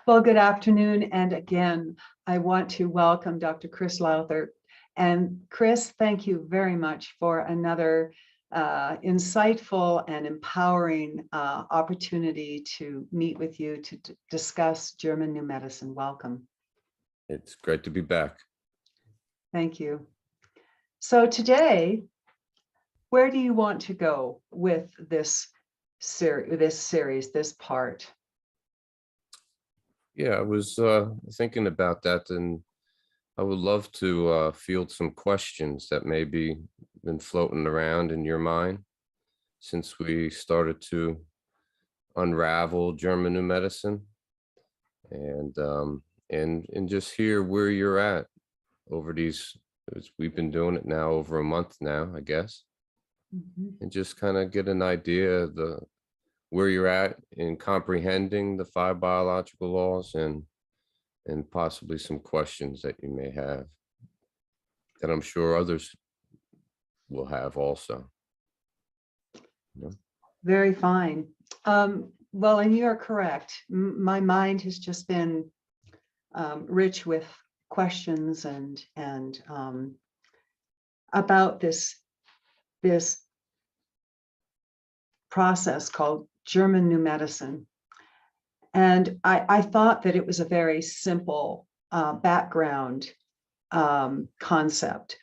Well, good afternoon. And again, I want to welcome Dr. Chris Lowthert. And Chris, thank you very much for another insightful and empowering opportunity to meet with you to discuss German New Medicine. Welcome. It's great to be back. Thank you. So today, where do you want to go with this series, this part? Yeah, I was thinking about that, and I would love to field some questions that maybe been floating around in your mind since we started to unravel German New Medicine, and just hear where you're at over these. We've been doing it now over a month now, I guess, and just kind of get an idea of where you're at in comprehending the 5 biological laws, and possibly some questions that you may have that I'm sure others will have also. Yeah. Very fine. Well, and you are correct. My mind has just been rich with questions and about this process called German New Medicine. And I thought that it was a very simple background concept.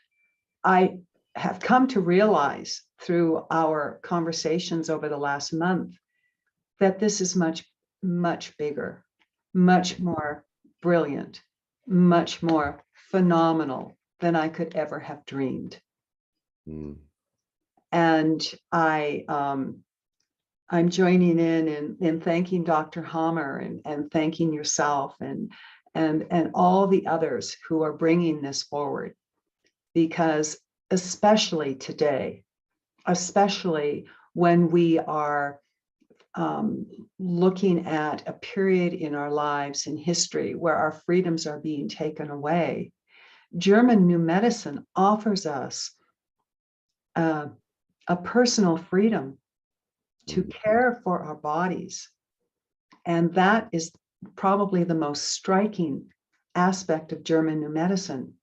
I have come to realize through our conversations over the last month that this is much, much bigger, much more brilliant, much more phenomenal than I could ever have dreamed. And I'm joining in thanking Dr. Hammer and thanking yourself and all the others who are bringing this forward, because especially today, especially when we are looking at a period in our lives in history where our freedoms are being taken away, German New Medicine offers us a personal freedom to care for our bodies. And that is probably the most striking aspect of German New Medicine,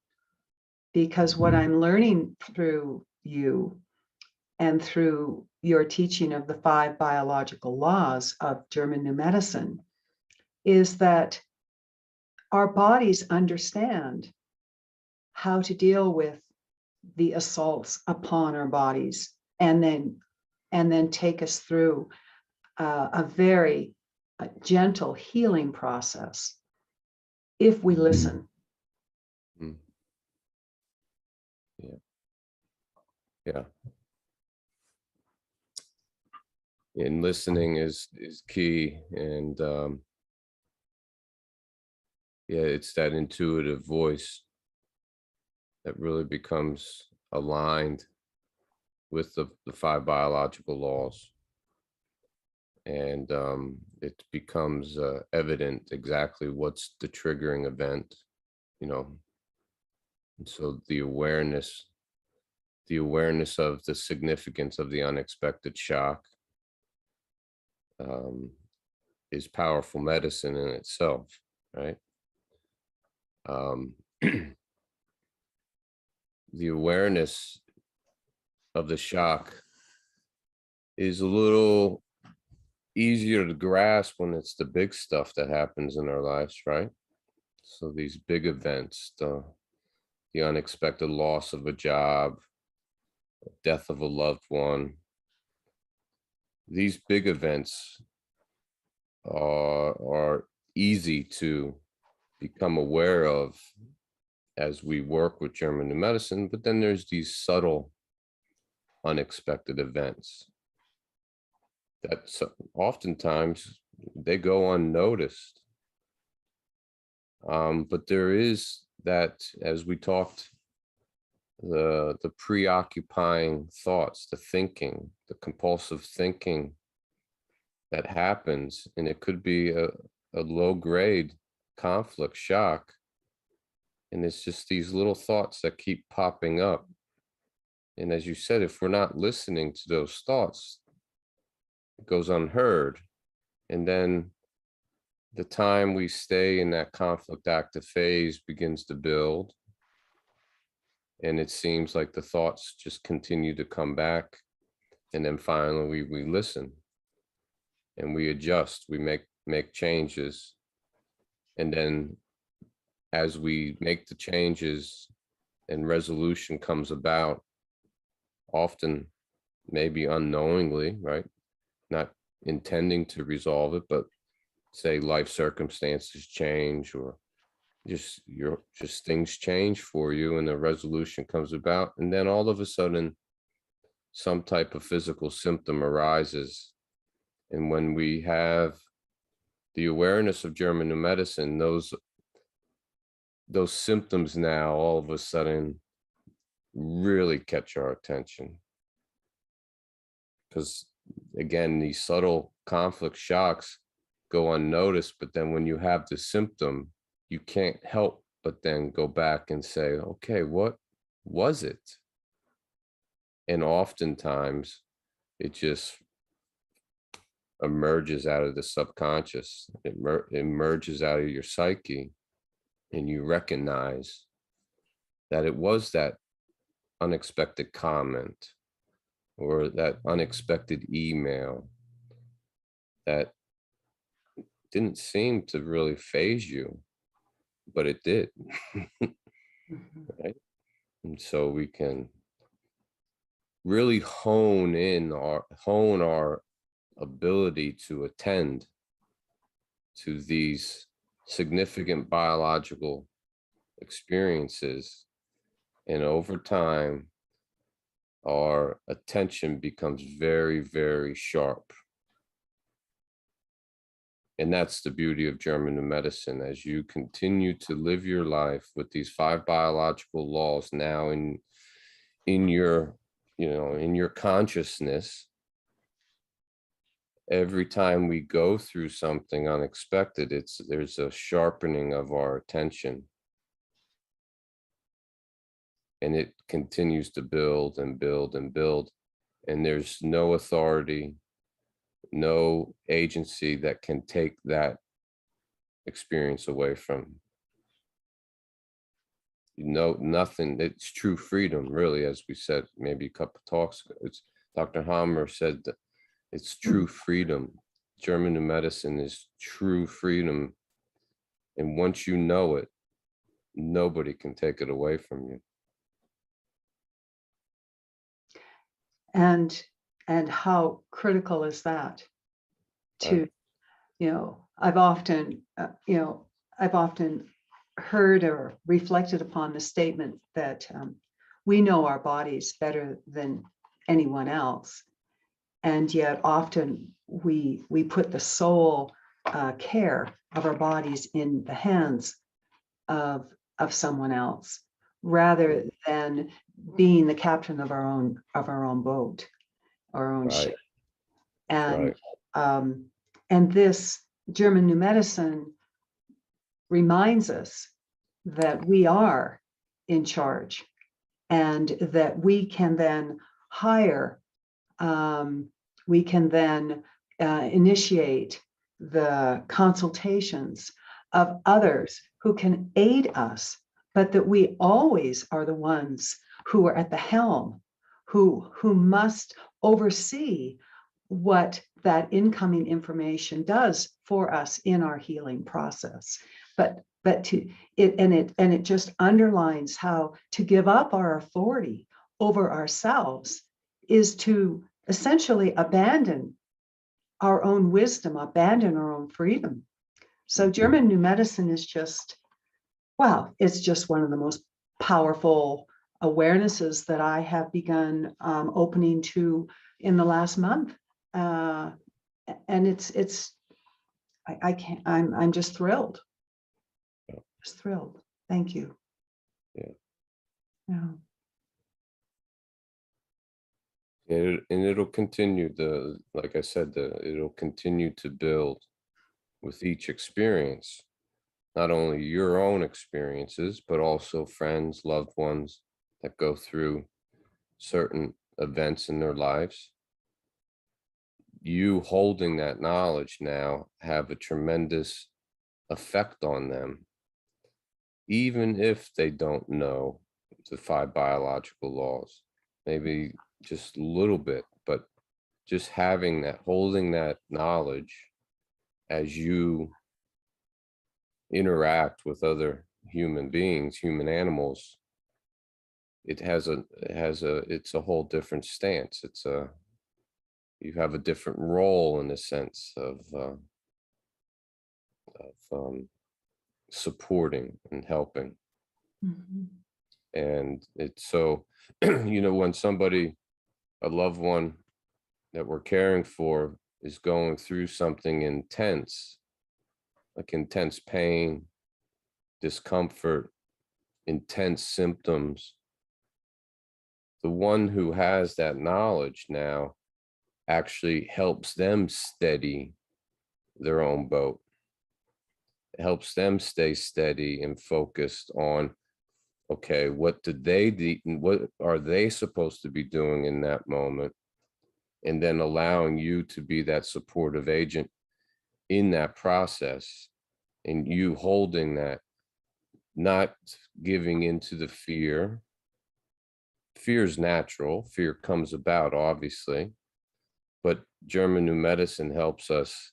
because what I'm learning through you and through your teaching of the 5 biological laws of German New Medicine is that our bodies understand how to deal with the assaults upon our bodies, and then take us through a very gentle healing process if we listen. Yeah. And listening is key, and yeah, it's that intuitive voice that really becomes aligned with the 5 biological laws, and it becomes evident exactly what's the triggering event, and so the awareness of the significance of the unexpected shock is powerful medicine in itself, right? The awareness of the shock is a little easier to grasp when it's the big stuff that happens in our lives, right? So these big events, the unexpected loss of a job, death of a loved one, these big events are easy to become aware of as we work with German New Medicine, but then there's these subtle, unexpected events that oftentimes they go unnoticed. But there is that, as we talked, the preoccupying thoughts, the thinking, the compulsive thinking that happens, and it could be a low-grade conflict shock, and it's just these little thoughts that keep popping up. And as you said, if we're not listening to those thoughts, it goes unheard, and then the time we stay in that conflict active phase begins to build, and it seems like the thoughts just continue to come back. And then finally we listen and we adjust, we make changes. And then as we make the changes and resolution comes about, often maybe unknowingly, right? Not intending to resolve it, but say life circumstances change, or just things change for you and the resolution comes about. And then all of a sudden, some type of physical symptom arises. And when we have the awareness of German New Medicine, those symptoms now all of a sudden really catch our attention. Because again, these subtle conflict shocks go unnoticed, but then when you have the symptom, you can't help but then go back and say, okay, what was it? And oftentimes it just emerges out of the subconscious. It emerges out of your psyche, and you recognize that it was that unexpected comment or that unexpected email that didn't seem to really phase you, but it did. Right? And so we can really hone our ability to attend to these significant biological experiences. And over time, our attention becomes very, very sharp. And that's the beauty of German New Medicine. As you continue to live your life with these 5 biological laws now in your, in your consciousness, every time we go through something unexpected, there's a sharpening of our attention. And it continues to build and build and build. And there's no authority, no agency that can take that experience away from you. Nothing. It's true freedom, really, as we said maybe a couple of talks ago. Dr. Hammer said that it's true freedom. German New Medicine is true freedom. And once you know it, nobody can take it away from you. And how critical is that to, I've often heard or reflected upon the statement that we know our bodies better than anyone else. And yet often we put the sole care of our bodies in the hands of someone else, rather than being the captain of our own boat, our own ship. And and this German New Medicine reminds us that we are in charge, and that we can then hire, we can then initiate the consultations of others who can aid us, but that we always are the ones who are at the helm, who must oversee what that incoming information does for us in our healing process. But it just underlines how to give up our authority over ourselves is to essentially abandon our own wisdom, abandon our own freedom. So German New Medicine is just, it's just one of the most powerful awarenesses that I have begun opening to in the last month. And I'm just thrilled. Just thrilled. Thank you. Yeah. And it'll continue like I said, it'll continue to build with each experience, not only your own experiences, but also friends, loved ones that go through certain events in their lives. You holding that knowledge now have a tremendous effect on them, even if they don't know the 5 biological laws, maybe just a little bit, but just having that, holding that knowledge as you interact with other human beings, human animals, it's a whole different stance. You have a different role in the sense of supporting and helping. Mhm. And it's so, when somebody, a loved one that we're caring for, is going through something intense, like intense pain, discomfort, intense symptoms, the one who has that knowledge now actually helps them steady their own boat. It helps them stay steady and focused on, okay, what did they do? What are they supposed to be doing in that moment? And then allowing you to be that supportive agent in that process, and you holding that, not giving into the fear. Fear is natural. Fear comes about, obviously, but German New Medicine helps us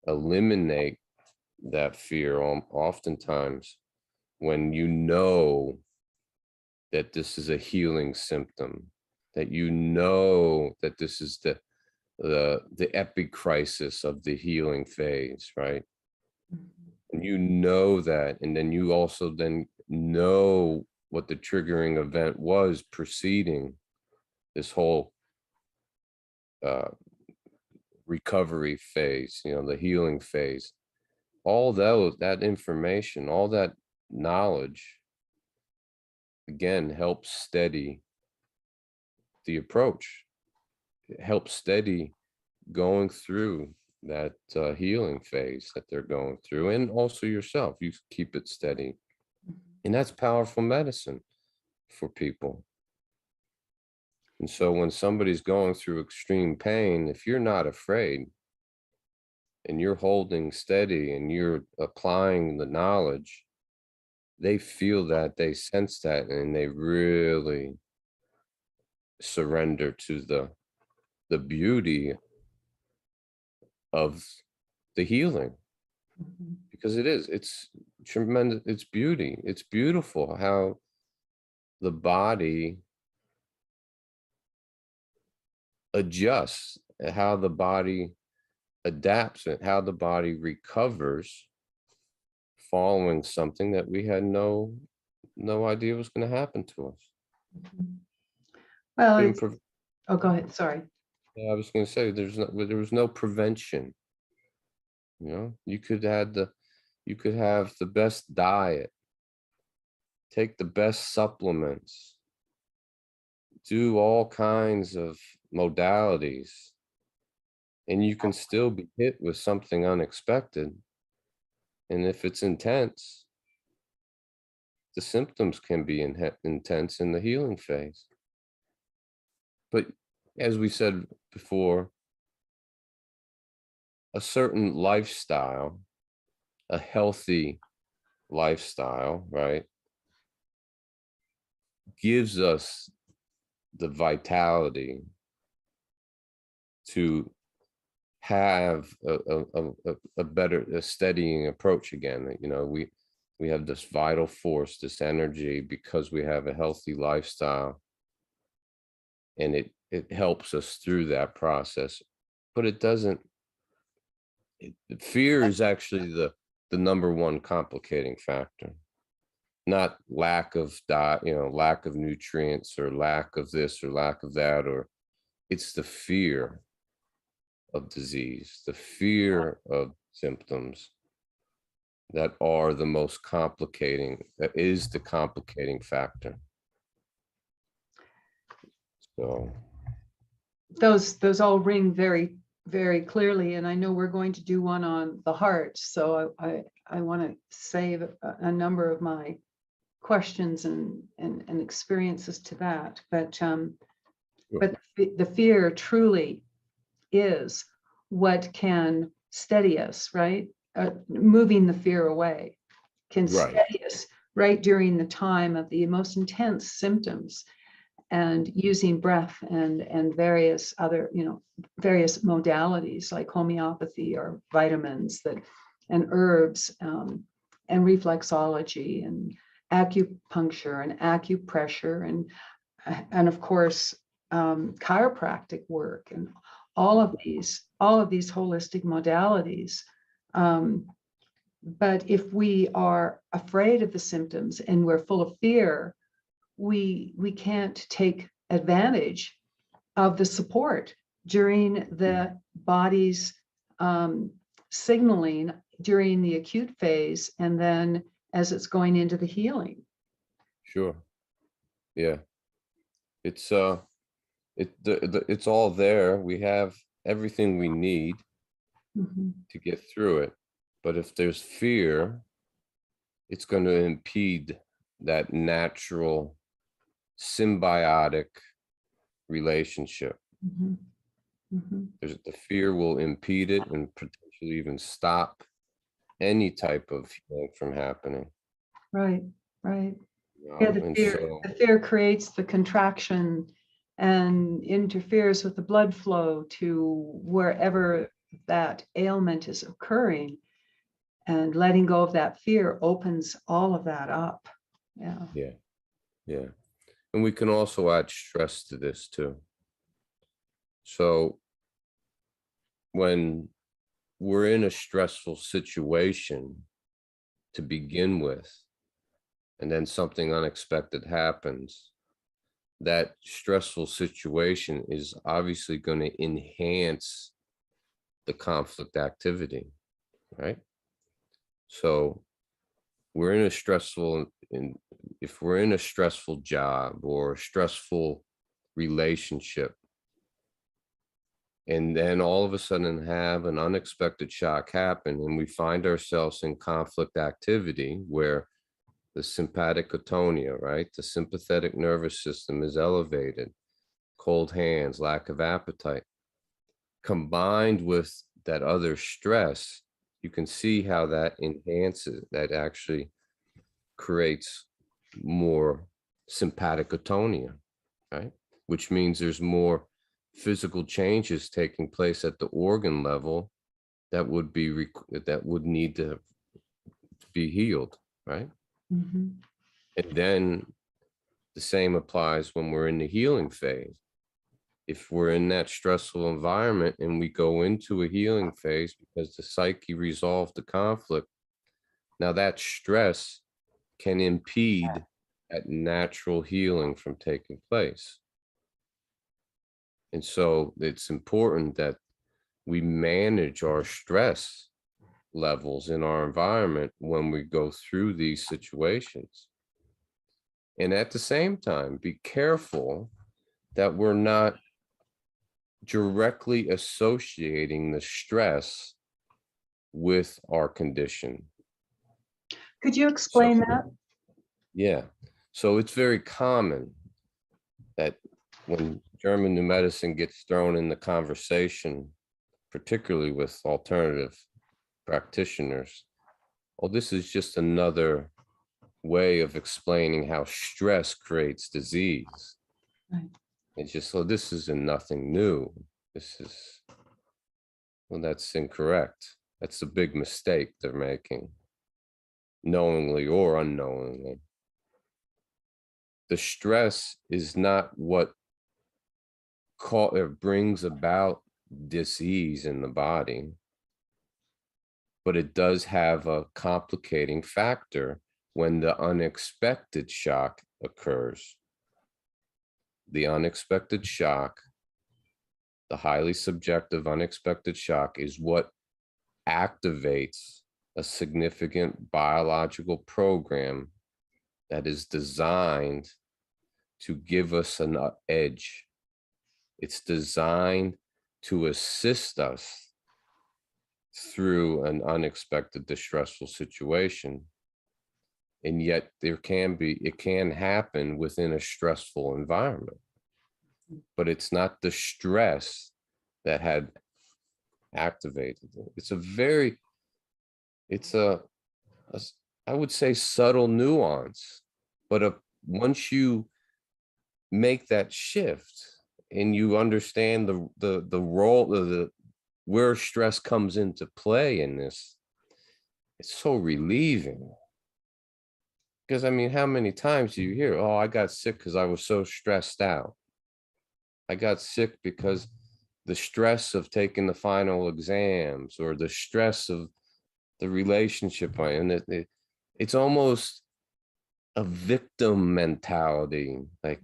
eliminate that fear oftentimes when you know that this is a healing symptom, that you know that this is the epic crisis of the healing phase, right? And you know that, and then you also then know what the triggering event was preceding this whole recovery phase, the healing phase. All that information, all that knowledge, again, helps steady the approach. It helps steady going through that healing phase that they're going through, and also yourself. You keep it steady, and that's powerful medicine for people. And so when somebody's going through extreme pain, if you're not afraid and you're holding steady and you're applying the knowledge, they feel that, they sense that, and they really surrender to the beauty of the healing, Mhm. because it's tremendous. It's beauty. It's beautiful how the body adjusts, how the body adapts, and how the body recovers following something that we had no idea was going to happen to us. Mhm. Well, Couldn't it's, oh, go ahead. Sorry. I was going to say there was no prevention. You could have the best diet, take the best supplements, do all kinds of modalities, and you can still be hit with something unexpected. And if it's intense, the symptoms can be intense in the healing phase. But as we said before, a certain lifestyle, a healthy lifestyle, right, gives us the vitality to have a better, a steadying approach again. We have this vital force, this energy, because we have a healthy lifestyle, and it helps us through that process. But it doesn't. Fear is actually the number one complicating factor, not lack of diet, lack of nutrients, or lack of this or lack of that, or it's the fear of disease, the fear of symptoms that are the most complicating, that is the complicating factor. So Those all ring very, very clearly, and I know we're going to do one on the heart. So I want to save a number of my questions and experiences to that. But the fear truly is what can steady us, right? moving the fear away, can Right. steady us right during the time of the most intense symptoms, and using breath and various other, various modalities like homeopathy or vitamins and herbs, and reflexology and acupuncture and acupressure and of course chiropractic work and all of these holistic modalities. But if we are afraid of the symptoms and we're full of fear, we can't take advantage of the support during the body's signaling during the acute phase, and then as it's going into the healing. Sure. Yeah. It's it's all there. We have everything we need Mhm. to get through it. But if there's fear, it's going to impede that natural symbiotic relationship. Mhm. Mhm. The fear will impede it and potentially even stop any type of healing from happening. Right, right. Yeah, And so, the fear creates the contraction and interferes with the blood flow to wherever that ailment is occurring. And letting go of that fear opens all of that up. Yeah. yeah, yeah. And we can also add stress to this too. So when we're in a stressful situation to begin with, and then something unexpected happens, that stressful situation is obviously going to enhance the conflict activity, right? So we're in a stressful, if we're in a stressful job or a stressful relationship, and then all of a sudden have an unexpected shock happen, and we find ourselves in conflict activity where the sympathicatonia, right? The sympathetic nervous system is elevated, cold hands, lack of appetite, combined with that other stress, you can see how that enhances, that actually creates more sympathicatonia, right? Which means there's more physical changes taking place at the organ level that would be that would need to be healed, right? Mhm. And then the same applies when we're in the healing phase. If we're in that stressful environment and we go into a healing phase because the psyche resolved the conflict, now that stress can impede that natural healing from taking place. And so it's important that we manage our stress levels in our environment when we go through these situations. And at the same time, be careful that we're not directly associating the stress with our condition. Could you So, explain that? yeah. So it's very common that when German New Medicine gets thrown in the conversation, particularly with alternative practitioners, oh, this is just another way of explaining how stress creates disease. Right. It's just, so this isn't nothing new. This is, well, that's incorrect. That's a big mistake they're making, knowingly or unknowingly. The stress is not what brings about disease in the body, but it does have a complicating factor when the unexpected shock occurs. The unexpected shock, the highly subjective unexpected shock, is what activates a significant biological program that is designed to give us an edge. It's designed to assist us through an unexpected distressful situation. And yet it can happen within a stressful environment, but it's not the stress that had activated it. It's a very, it's I would say subtle nuance, but once you make that shift and you understand the role of where stress comes into play in this, it's so relieving. Because I mean, how many times do you hear, oh, I got sick because I was so stressed out. I got sick because the stress of taking the final exams, or the stress of the relationship. And it's almost a victim mentality. Like,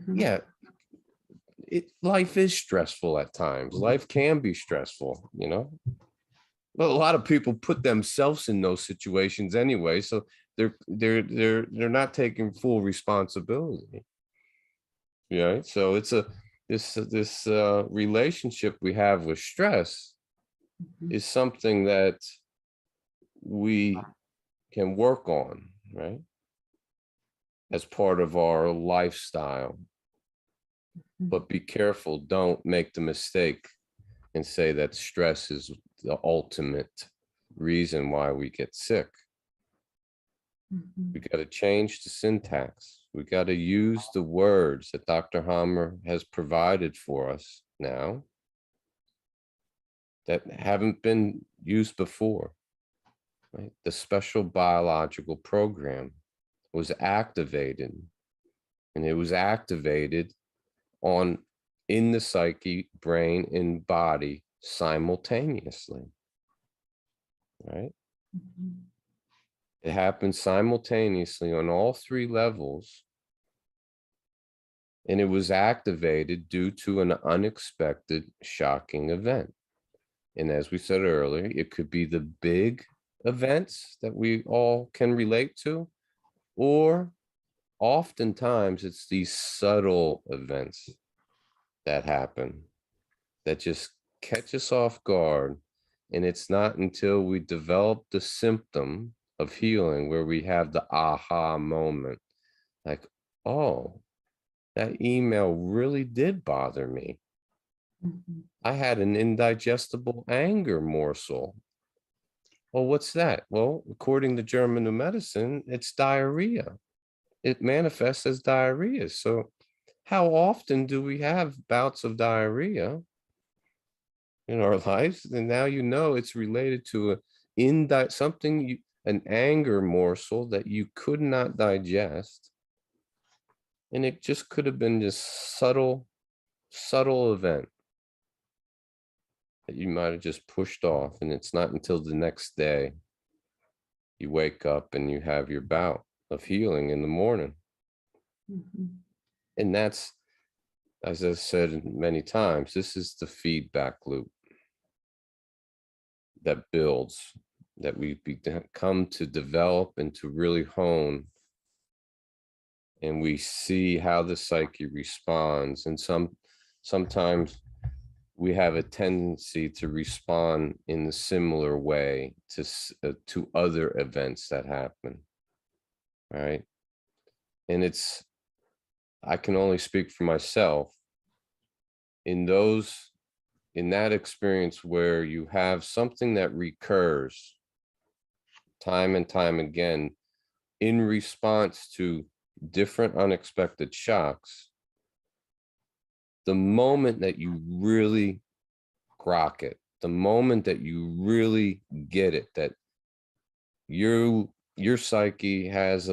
yeah, life is stressful at times. Life can be stressful, you know. But a lot of people put themselves in those situations anyway, so they're not taking full responsibility. Yeah, so it's this relationship we have with stress is something that we can work on, right? As part of our lifestyle. But be careful, don't make the mistake and say that stress is the ultimate reason why we get sick. We got to change the syntax. We got to use the words that Dr. Hammer has provided for us now that haven't been used before. Right? The special biological program was activated, and it was activated in the psyche, brain, and body simultaneously. Right? It happened simultaneously on all three levels, and it was activated due to an unexpected, shocking event. And as we said earlier, it could be the big events that we all can relate to, or oftentimes it's these subtle events that happen that just catch us off guard. And it's not until we develop the symptom of healing where we have the aha moment, like, oh, that email really did bother me. I had an indigestible anger morsel. Well, what's that? Well, according to German new medicine, it's diarrhea. It manifests as diarrhea. So how often do we have bouts of diarrhea in our lives? And now you know it's related to an anger morsel that you could not digest. And it just could have been this subtle event that you might have just pushed off. And it's not until the next day you wake up and you have your bout of healing in the morning. And that's, as I've said many times, this is the feedback loop that builds, that we come to develop and to really hone. And we see how the psyche responds. And sometimes we have a tendency to respond in a similar way to other events that happen, right? And I can only speak for myself. In that experience where you have something that recurs time and time again in response to different unexpected shocks, the moment that you really grok it, the moment that you really get it, that your psyche has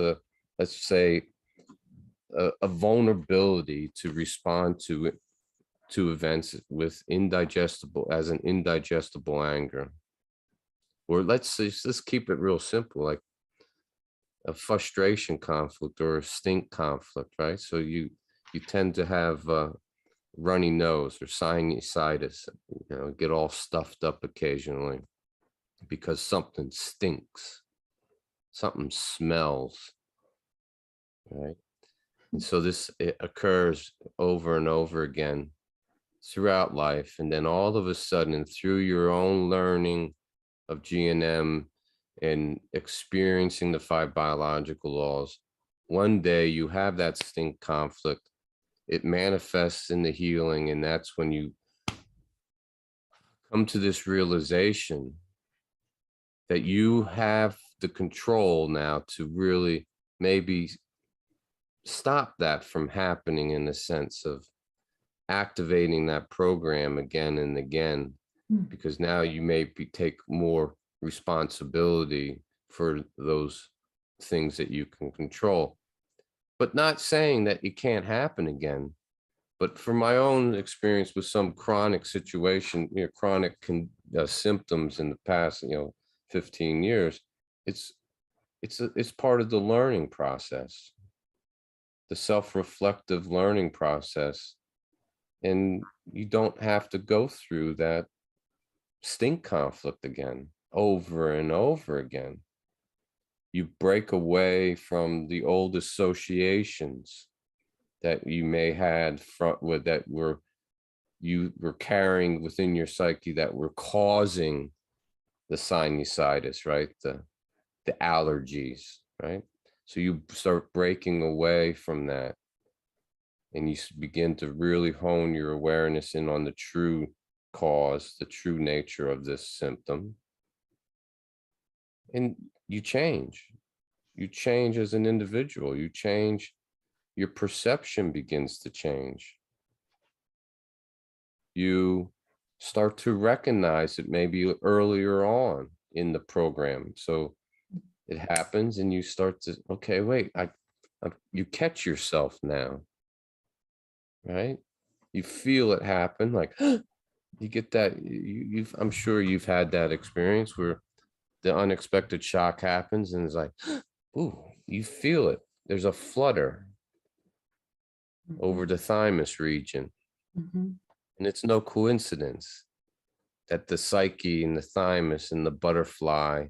let's say, a vulnerability to respond to events with an indigestible anger. Or let's keep it real simple, like a frustration conflict or a stink conflict, right? So you tend to have runny nose or sinusitis, get all stuffed up occasionally because something stinks, something smells, right? And so it occurs over and over again throughout life. And then all of a sudden, through your own learning of GNM and experiencing the 5 biological laws, one day you have that stink conflict. It manifests in the healing, and that's when you come to this realization that you have the control now to really maybe stop that from happening, in the sense of activating that program again and again, because now you take more responsibility for those things that you can control. But not saying that it can't happen again. But from my own experience with some chronic situation, chronic symptoms in the past, 15 years, it's part of the learning process, the self-reflective learning process. And you don't have to go through that stink conflict again, over and over again. You break away from the old associations that you may had you were carrying within your psyche, that were causing the sinusitis, right? The allergies, right? So you start breaking away from that, and you begin to really hone your awareness in on the true cause, the true nature of this symptom. And you change as an individual, you change, your perception begins to change. You start to recognize it maybe earlier on in the program. So it happens and you start to, okay, wait, you catch yourself now, right? You feel it happen, like you get that, I'm sure you've had that experience where the unexpected shock happens and it's like, ooh, you feel it. There's a flutter over the thymus region. And it's no coincidence that the psyche and the thymus and the butterfly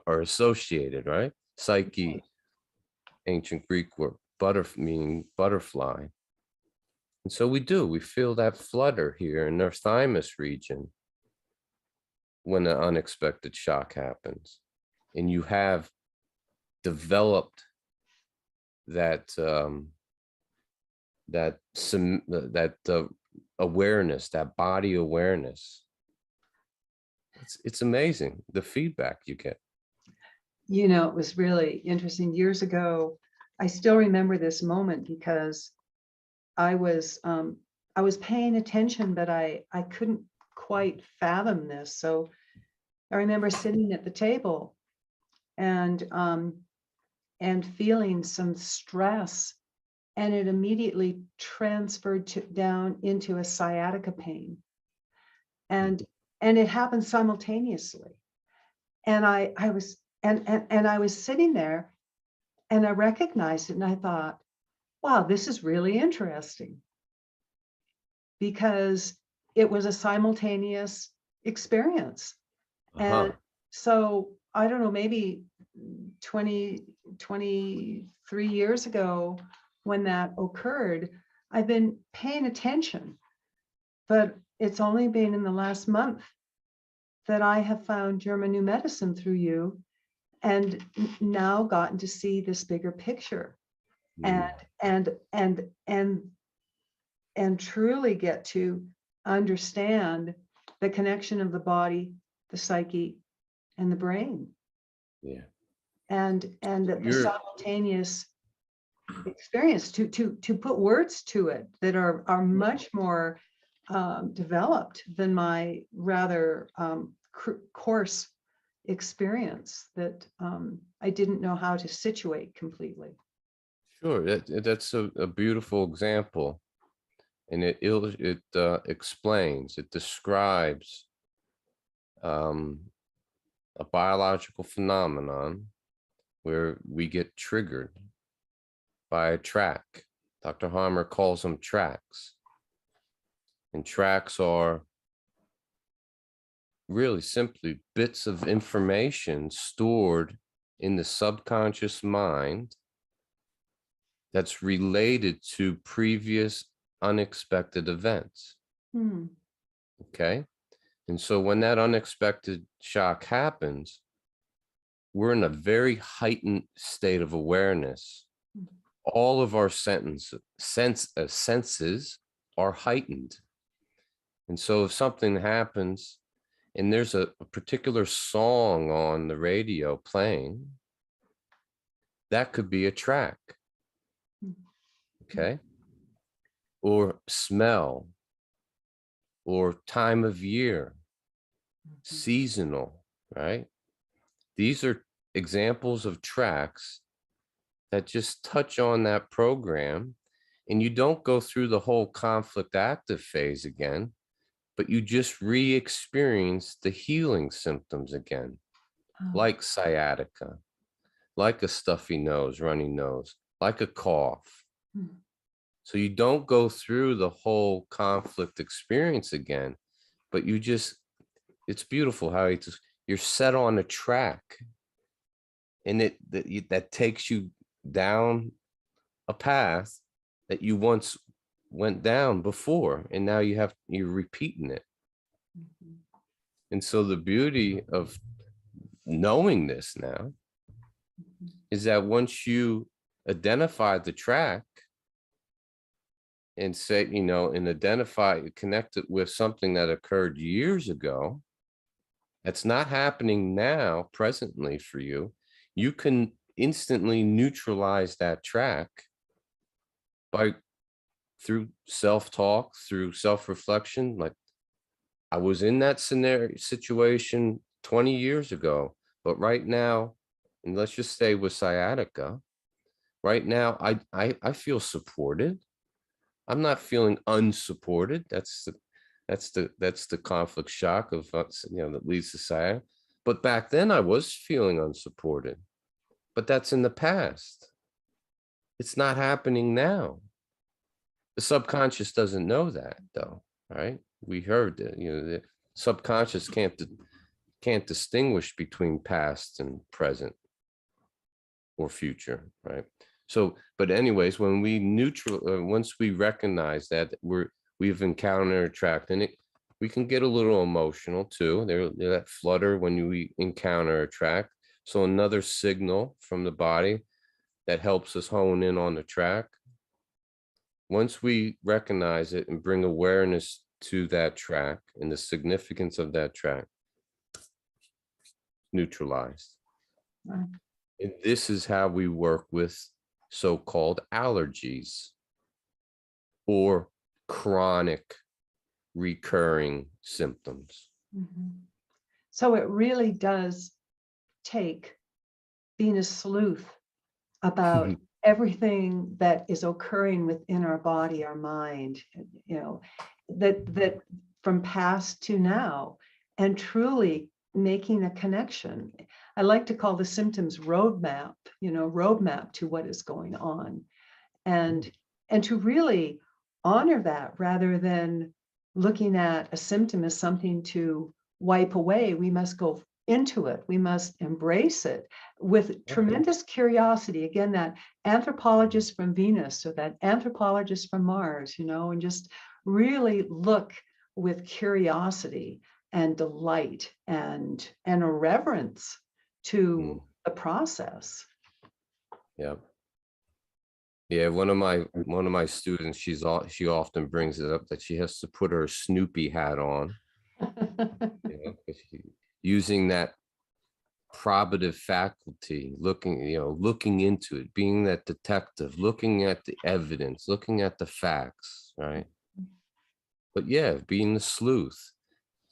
are associated, right? Psyche, ancient Greek word, meaning butterfly. And so we feel that flutter here in our thymus region when an unexpected shock happens. And you have developed that awareness, that body awareness. It's amazing the feedback you get. It was really interesting. Years ago, I still remember this moment because I was paying attention, but I couldn't quite fathom this. So I remember sitting at the table and feeling some stress, and it immediately transferred down into a sciatica pain, and it happened simultaneously. And I was sitting there, and I recognized it, and I thought, wow, this is really interesting, because it was a simultaneous experience. And so I don't know, maybe 23 years ago when that occurred, I've been paying attention, but it's only been in the last month that I have found German new medicine through you, and now gotten to see this bigger picture, and truly get to understand the connection of the body, the psyche, and the brain. Yeah. And the simultaneous experience, to put words to it that are much more developed than my rather coarse experience that I didn't know how to situate completely. Sure, that's a beautiful example, and it explains, it describes a biological phenomenon where we get triggered by a track. Dr. Harmer calls them tracks. And tracks are really simply bits of information stored in the subconscious mind that's related to previous unexpected events. Okay. And so when that unexpected shock happens, we're in a very heightened state of awareness. All of our senses are heightened. And so if something happens and there's a particular song on the radio playing, that could be a track, okay? Or smell, or time of year, seasonal, right? These are examples of tracks that just touch on that program, and you don't go through the whole conflict active phase again, but you just re-experience the healing symptoms again, like sciatica, like a stuffy nose, runny nose, like a cough. So you don't go through the whole conflict experience again, but you just, it's beautiful how you're set on a track, and that takes you down a path that you once went down before, and now you're repeating it. And so the beauty of knowing this now is that once you identify the track and say, and connect it with something that occurred years ago, that's not happening now, presently for you, you can instantly neutralize that track through self-talk, through self-reflection. Like, I was in that situation 20 years ago, but right now, and let's just stay with sciatica, right now, I feel supported. I'm not feeling unsupported. That's the conflict shock of, that leads to sciatica. But back then I was feeling unsupported, but that's in the past. It's not happening now. The subconscious doesn't know that, though, right? We heard that, the subconscious can't distinguish between past and present or future, right? So, but anyways, when we once we recognize that we've encountered a track, and we can get a little emotional too. There's that flutter when we encounter a track. So another signal from the body that helps us hone in on the track. Once we recognize it and bring awareness to that track and the significance of that track, neutralized. Right. And this is how we work with so-called allergies or chronic recurring symptoms. So it really does take being a sleuth about everything that is occurring within our body, our mind, that from past to now, and truly making a connection. I like to call the symptoms roadmap to what is going on, and to really honor that rather than looking at a symptom as something to wipe away. We must go into it. We must embrace it with tremendous curiosity. Again, that anthropologist from Venus or that anthropologist from Mars, and just really look with curiosity and delight and a reverence to the process. Yeah. Yeah, one of my students, she often brings it up that she has to put her Snoopy hat on, using that probative faculty, looking into it, being that detective, looking at the evidence, looking at the facts, right? But yeah, being the sleuth,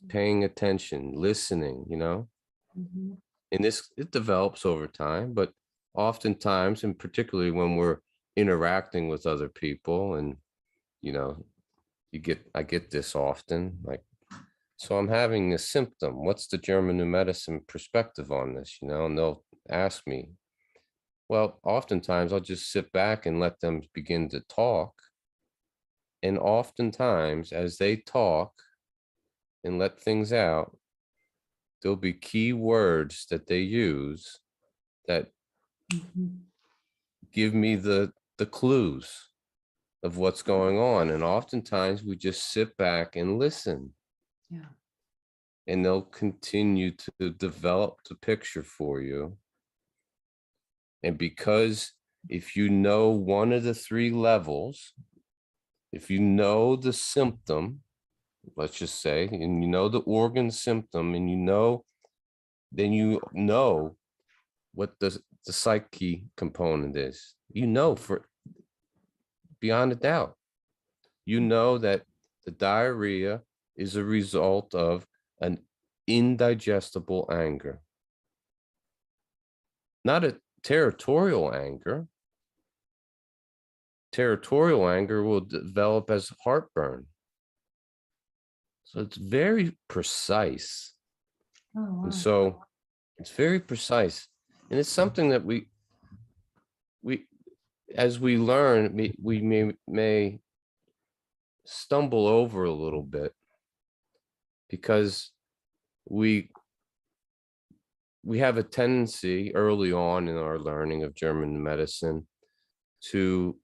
paying attention, listening, and it develops over time, but oftentimes, and particularly when we're interacting with other people, and I get this often, like, so I'm having a symptom, what's the German new medicine perspective on this, and they'll ask me. Well, oftentimes I'll just sit back and let them begin to talk, and oftentimes as they talk and let things out, there'll be key words that they use that give me the clues of what's going on. And oftentimes we just sit back and listen. Yeah. And they'll continue to develop the picture for you. And because if you know one of the three levels, if you know the symptom, let's just say, and you know the organ symptom, and then you know what the psyche component is. You know for beyond a doubt. You know that the diarrhea is a result of an indigestible anger, not a territorial anger. Territorial anger will develop as heartburn. So it's very precise. Oh, And wow. so it's very precise. And it's something that we as we learn, we may stumble over a little bit because we have a tendency early on in our learning of German medicine to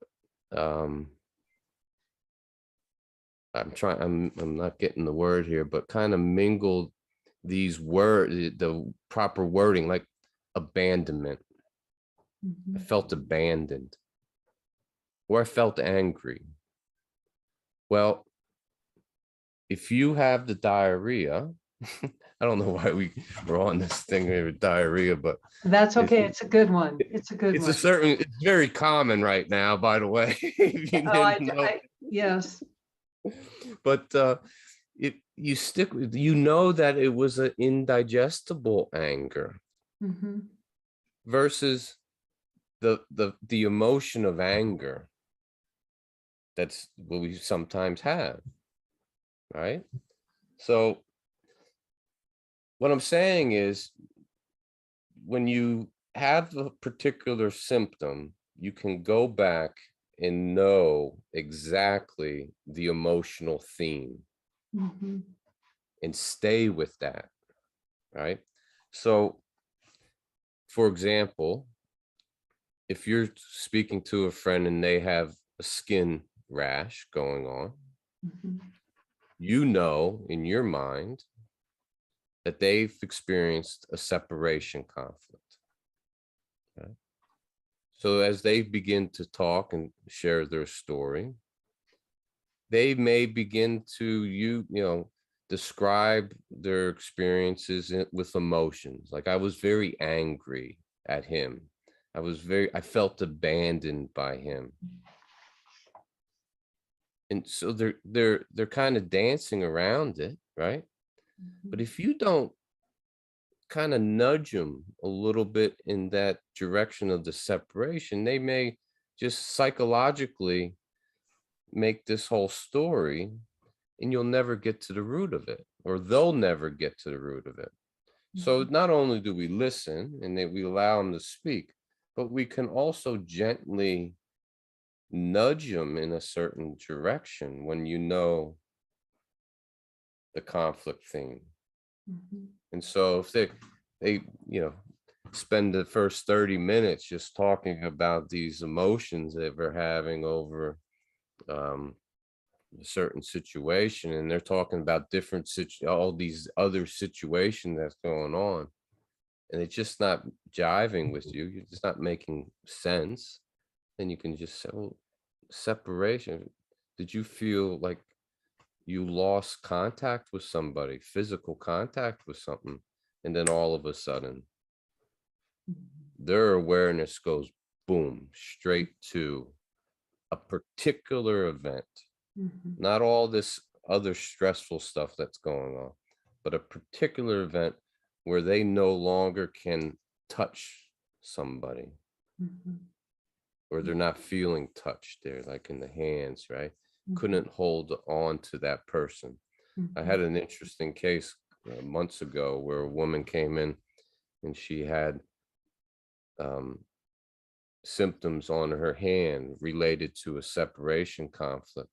I'm not getting the word here, but kind of mingle these words, the proper wording, like abandonment. I felt abandoned, or I felt angry. Well, if you have the diarrhea, I don't know why we're on this thing here with diarrhea, but That's okay. It's a good one. It's a good it's one. it's very common right now, by the way, if you Oh, didn't know. yes. But if you stick with, you know that it was an indigestible anger Mhm. versus the emotion of anger. That's what we sometimes have, right? So what I'm saying is, when you have a particular symptom, you can go back and know exactly the emotional theme Mhm. and stay with that, right? So, for example, if you're speaking to a friend and they have a skin rash going on, Mhm. you know in your mind that they've experienced a separation conflict. Okay? So as they begin to talk and share their story, they may begin to describe their experiences with emotions. Like, I was very angry at him. I felt abandoned by him. And so they're kind of dancing around it, right? But if you don't kind of nudge them a little bit in that direction of the separation, they may just psychologically make this whole story, and you'll never get to the root of it, or they'll never get to the root of it. So not only do we listen and that we allow them to speak, but we can also gently nudge them in a certain direction when you know the conflict theme. Mhm. And so if they spend the first 30 minutes just talking about these emotions that we're having over a certain situation, and they're talking about all these other situations that's going on, and it's just not jiving with you, you're just not making sense, then you can just say, well, separation, did you feel like you lost contact with somebody, physical contact with something, and then all of a sudden their awareness goes boom straight to a particular event, Mhm. not all this other stressful stuff that's going on, but a particular event where they no longer can touch somebody, Mhm. or they're not feeling touched there, like in the hands, right? Mhm. Couldn't hold on to that person. I Mhm. had an interesting case months ago where a woman came in and she had um, symptoms on her hand related to a separation conflict.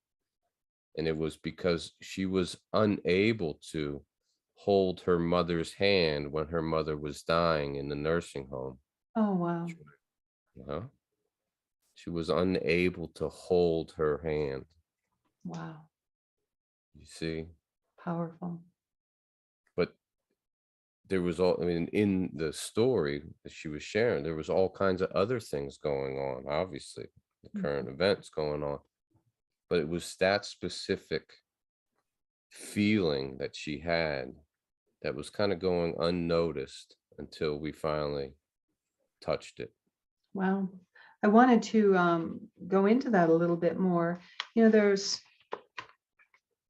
And it was because she was unable to hold her mother's hand when her mother was dying in the nursing home. Oh, wow. You know, she was unable to hold her hand. Wow. You see, Powerful. but there was all, I mean, in the story that she was sharing, there was all kinds of other things going on, obviously, the current Mhm. events going on, but it was that specific feeling that she had that was kind of going unnoticed until we finally touched it. Well, I wanted to go into that a little bit more. You know,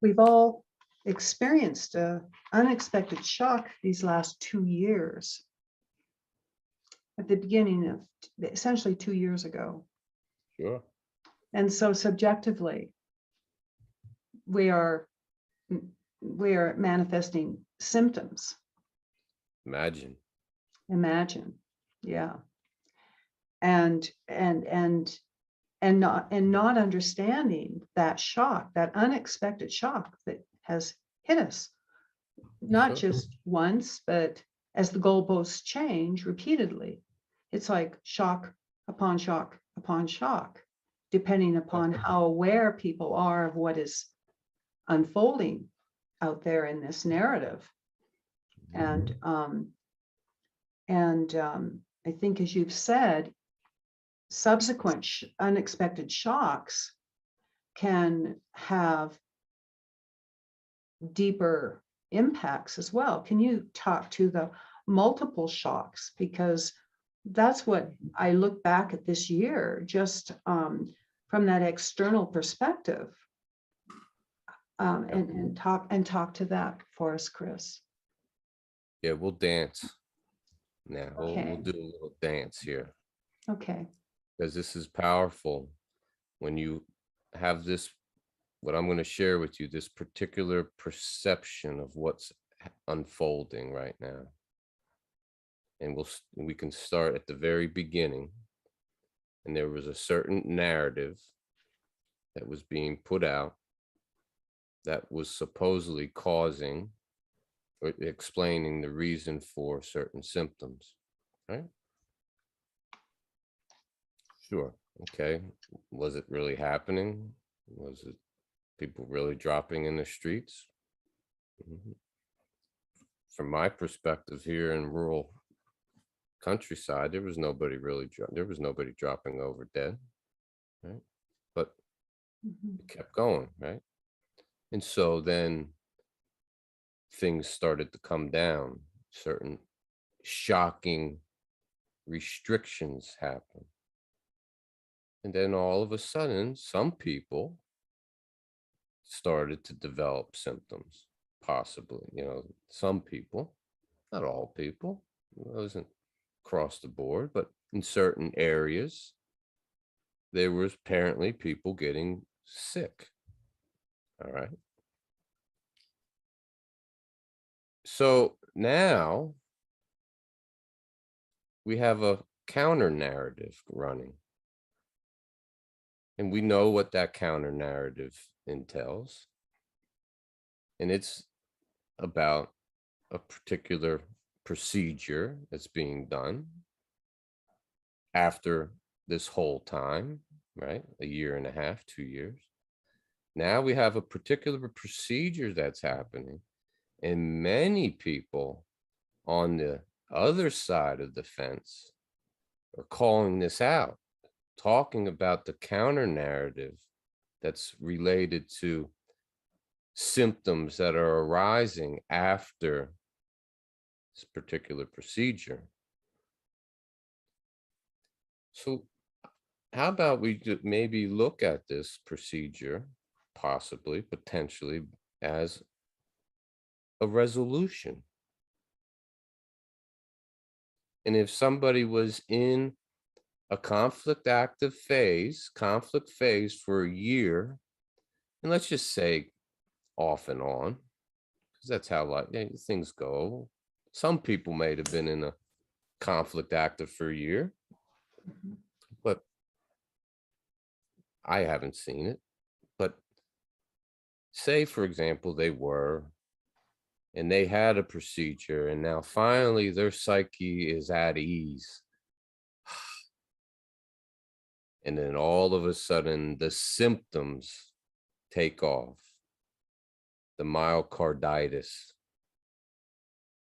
we've all experienced a unexpected shock these last 2 years. At the beginning of essentially 2 years ago. Sure. And so subjectively, we are manifesting symptoms. Imagine. Yeah. And not understanding that shock, that unexpected shock that has hit us, not Sure. just once, but as the goalposts change repeatedly. It's like shock upon shock upon shock, depending upon how aware people are of what is unfolding out there in this narrative. And I think, as you've said, subsequent unexpected shocks can have deeper impacts as well. Can you talk to the multiple shocks? Because that's what I look back at this year, just from that external perspective, and talk to that for us, Chris. Yeah, we'll dance now. Okay. We'll do a little dance here. Okay. Because this is powerful when you have this, what I'm going to share with you, this particular perception of what's unfolding right now. And we can start at the very beginning. And there was a certain narrative that was being put out that was supposedly causing or explaining the reason for certain symptoms, right? Sure. Okay. Was it really happening? Was it people really dropping in the streets? From my perspective here in rural countryside, there was nobody dropping over dead, right? But it kept going, right? And so then things started to come down. Certain shocking restrictions happened. And then all of a sudden, some people started to develop symptoms, possibly, some people, not all people. It wasn't across the board, but in certain areas, there was apparently people getting sick. All right. So now we have a counter narrative running. And we know what that counter narrative entails. And it's about a particular procedure that's being done after this whole time, right? 1.5 years, 2 years. Now we have a particular procedure that's happening. And many people on the other side of the fence are calling this out, talking about the counter narrative that's related to symptoms that are arising after this particular procedure. So how about we maybe look at this procedure, possibly, potentially, as a resolution. And if somebody was in a conflict phase for 1 year, and let's just say off and on, because that's how things go. Some people may have been in a conflict active for 1 year, but I haven't seen it. But say, for example, they were, and they had a procedure, and now finally their psyche is at ease. And then all of a sudden the symptoms take off. The myocarditis,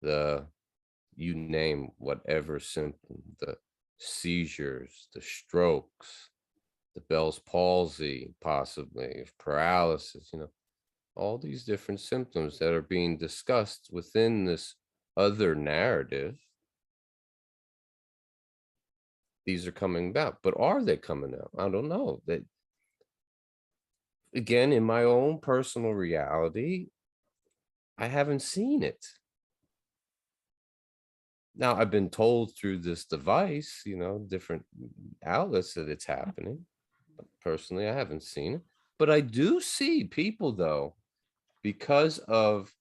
you name whatever symptom, the seizures, the strokes, the Bell's palsy, possibly, paralysis, all these different symptoms that are being discussed within this other narrative, these are coming about. But are they coming out? I don't know. That, again, in my own personal reality, I haven't seen it. Now, I've been told through this device, different outlets that it's happening. But personally, I haven't seen it. But I do see people, though, because of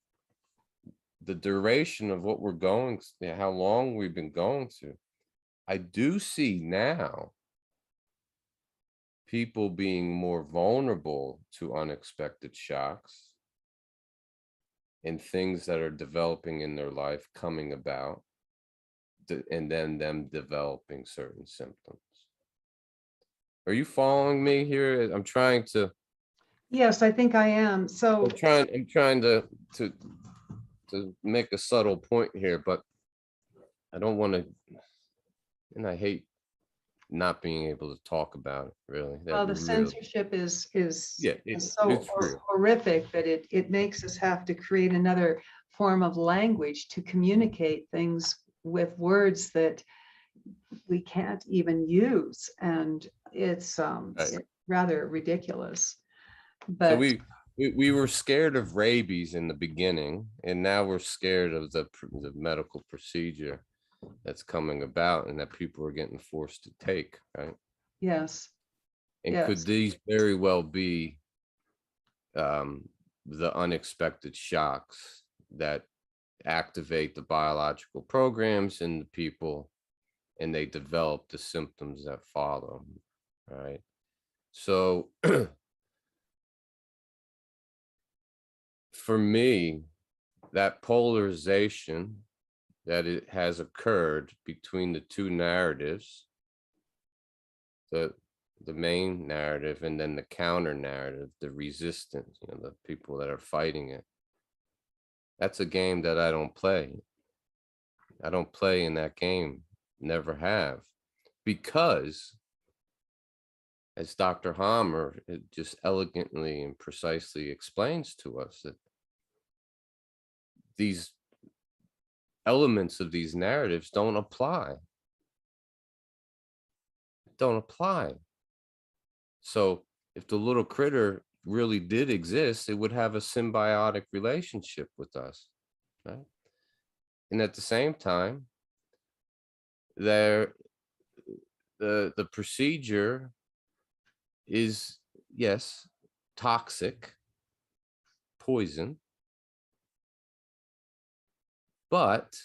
the duration of what we're going, how long we've been going through, I do see now people being more vulnerable to unexpected shocks and things that are developing in their life coming about, and then them developing certain symptoms. Are you following me here? I'm trying to. Yes, I think I am. So I'm trying to make a subtle point here, but I don't want to, and I hate not being able to talk about it, really. well, the Really, censorship is yeah, so it's real. horrific that it makes us have to create another form of language to communicate things with words that we can't even use, and it's Right. rather ridiculous. So But we were scared of rabies in the beginning, and now we're scared of the medical procedure that's coming about and that people are getting forced to take, right? yes, And could yes, these very well be the unexpected shocks that activate the biological programs in the people, and they develop the symptoms that follow, right? So for me, that polarization that it has occurred between the two narratives, the main narrative and then the counter narrative, the resistance, the people that are fighting it. That's a game that I don't play. I don't play in that game, never have, because as Dr. Hammer just elegantly and precisely explains to us, that these elements of these narratives don't apply. Don't apply. So if the little critter really did exist, it would have a symbiotic relationship with us, right? And at the same time, the procedure is, yes, toxic, poison, but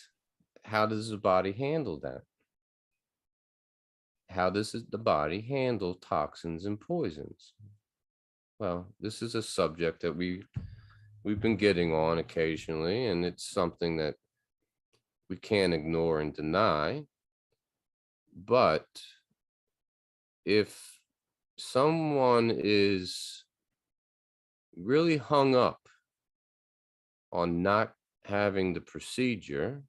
how does the body handle that? How does the body handle toxins and poisons? Well, this is a subject that we've been getting on occasionally, and it's something that we can't ignore and deny. But if someone is really hung up on not having the procedure,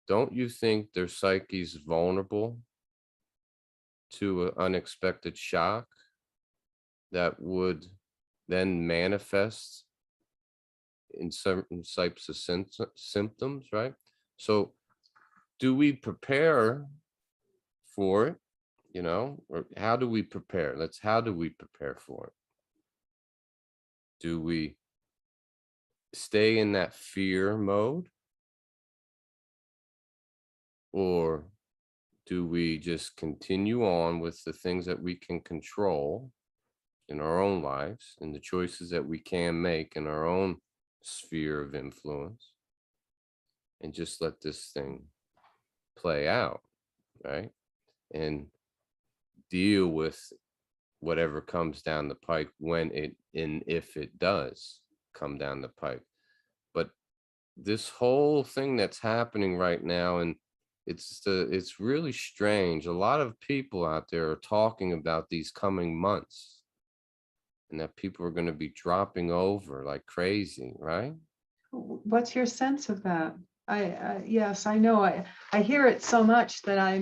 don't you think their psyche's vulnerable to an unexpected shock that would then manifest in certain types of symptoms, right? So do we prepare for it, or how do we prepare? How do we prepare for it? Do we stay in that fear mode? Or do we just continue on with the things that we can control in our own lives and the choices that we can make in our own sphere of influence, and just let this thing play out, right? And deal with whatever comes down the pike when it, and if it does come down the pike. But this whole thing that's happening right now, and it's really strange. A lot of people out there are talking about these coming months, and that people are going to be dropping over like crazy, right? what's your sense of that? Yes, I know. I hear it so much that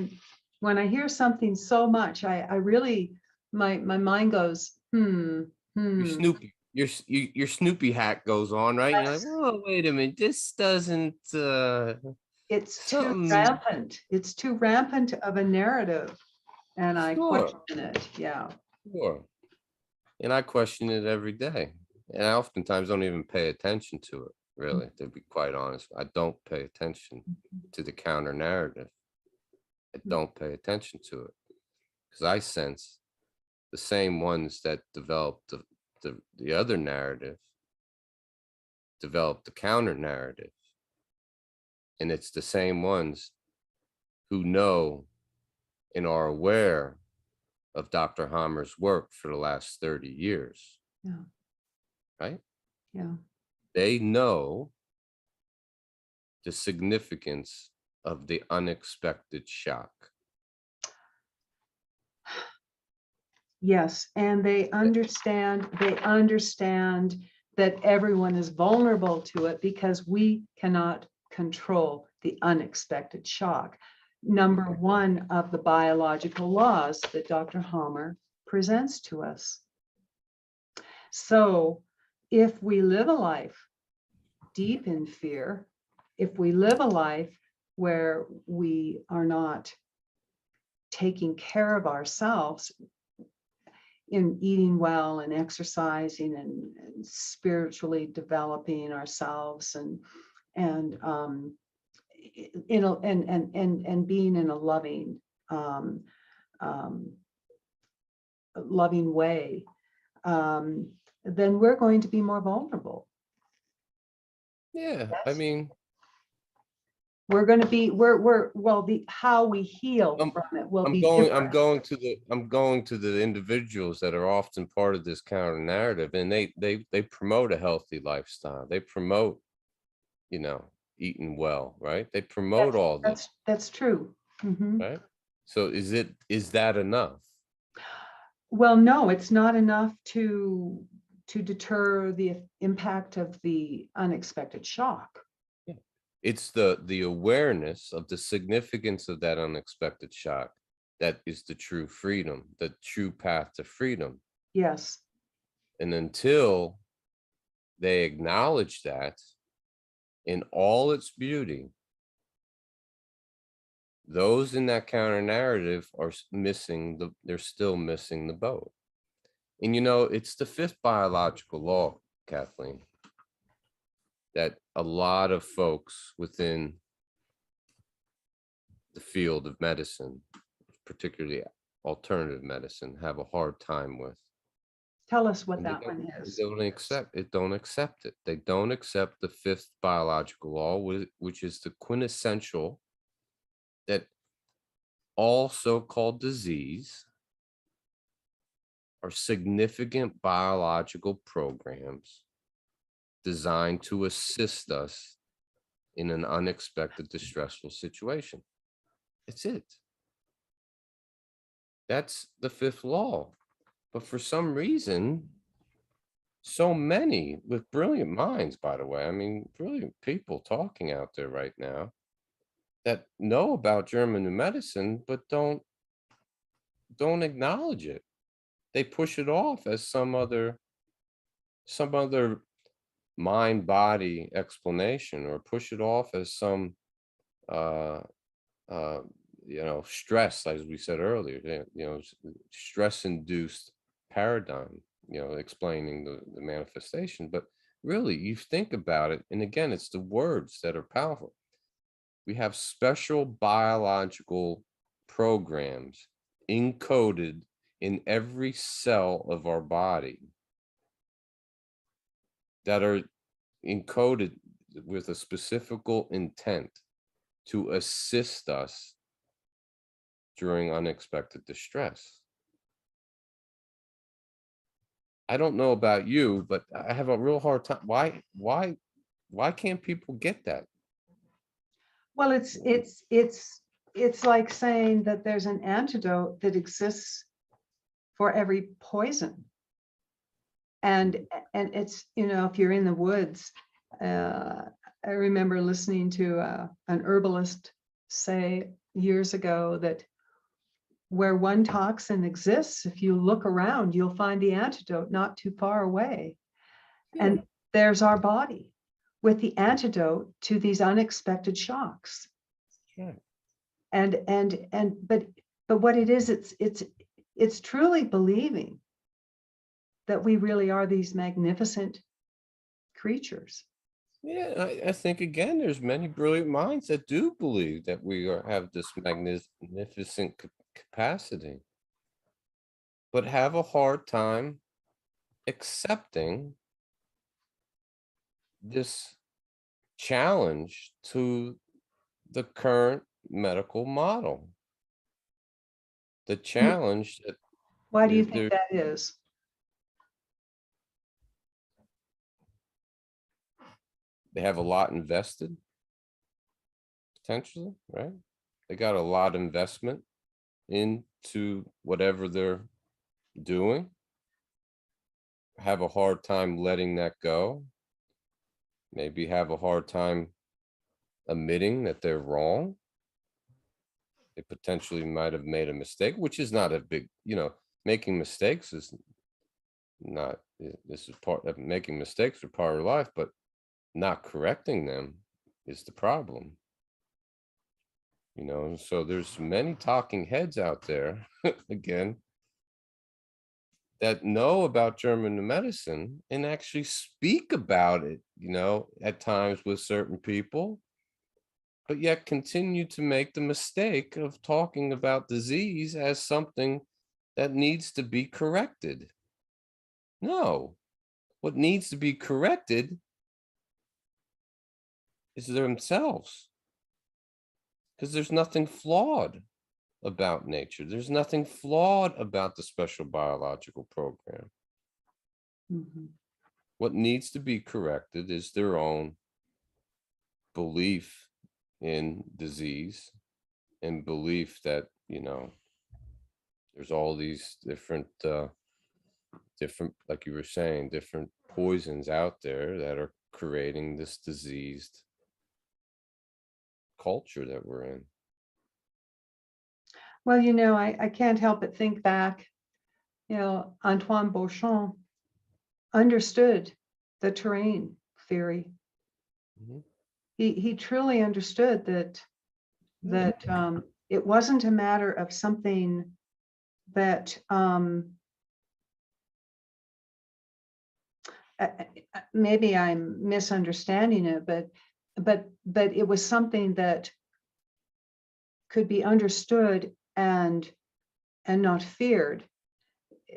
when I hear something so much, I really, my mind goes, You're snooping. your Snoopy hat goes on, right? And you're like, Yes. whoa, wait a minute, this doesn't It's too something. rampant. It's too rampant of a narrative, and I Sure, question it. Yeah. sure. And I question it every day. And I oftentimes don't even pay attention to it, really, to be quite honest. I don't pay attention to the counter narrative. I don't pay attention to it because I sense the same ones that developed the other narrative developed the counter narrative. And it's the same ones who know and are aware of Dr. Hammer's work for the last 30 years, Yeah. right? Yeah. They know the significance of the unexpected shock. Yes, and they understand that everyone is vulnerable to it because we cannot control the unexpected shock. Number one of the biological laws that Dr. Hammer presents to us. So if we live a life deep in fear, if we live a life where we are not taking care of ourselves in eating well and exercising and spiritually developing ourselves and being in a loving loving way, then we're going to be more vulnerable. Yeah, I Yes. mean, We're going to be well, the how we heal I'm from it will I'm be going different. I'm going to the individuals that are often part of this counter narrative, and they promote a healthy lifestyle. They promote, you know, eating well, right? They promote Yes, all this, that's true. Mhm. right? So is that enough? Well, no, it's not enough to deter the impact of the unexpected shock. Yeah. It's the awareness of the significance of that unexpected shock that is the true freedom, the true path to freedom. Yes. And until they acknowledge that in all its beauty, those in that counter narrative are they're still missing the boat. And you know, it's the fifth biological law, Kathleen, that a lot of folks within the field of medicine, particularly alternative medicine, have a hard time with. Tell us what And that one they is. don't accept it, don't accept it. They don't accept the fifth biological law, which is the quintessential that all so-called disease are significant biological programs designed to assist us in an unexpected distressful situation. It's it. That's the fifth law. But for some reason, so many with brilliant minds, by the way, I mean, brilliant people talking out there right now that know about German new medicine, but don't acknowledge it. They push it off as some other mind body explanation, or push it off as some uh uh stress, as we said earlier, stress induced paradigm, explaining the manifestation. But really, you think about it, and again, it's the words that are powerful. We have special biological programs encoded in every cell of our body that are encoded with a specific intent to assist us during unexpected distress. I don't know about you, but I have a real hard time. Why can't people get that? Well, it's like saying that there's an antidote that exists for every poison. And it's, if you're in the woods, I remember listening to an herbalist say years ago that where one toxin exists, if you look around, you'll find the antidote not too far away. Yeah. And there's our body with the antidote to these unexpected shocks. Right. But what it is, it's truly believing that we really are these magnificent creatures. Yeah, I think again, there's many brilliant minds that do believe that we have this magnificent capacity, but have a hard time accepting this challenge to the current medical model. The challenge that Why do you there think that is? they have a lot invested, potentially, right? They got a lot of investment into whatever they're doing, have a hard time letting that go, maybe have a hard time admitting that they're wrong. They potentially might have made a mistake, which is not a big, making mistakes is not, this is part of making mistakes are part of life, but not correcting them is the problem. So there's many talking heads out there, again, that know about German medicine and actually speak about it, at times with certain people, but yet continue to make the mistake of talking about disease as something that needs to be corrected. No, what needs to be corrected is themselves, because there's nothing flawed about nature. There's nothing flawed about the special biological program. Mhm. What needs to be corrected is their own belief in disease and belief that, there's all these different, like you were saying, different poisons out there that are creating this diseased culture that we're in. Well, I can't help but think back, Antoine Beauchamp understood the terrain theory. Mhm. He truly understood that it wasn't a matter of something that maybe I'm misunderstanding it, but it was something that could be understood and not feared,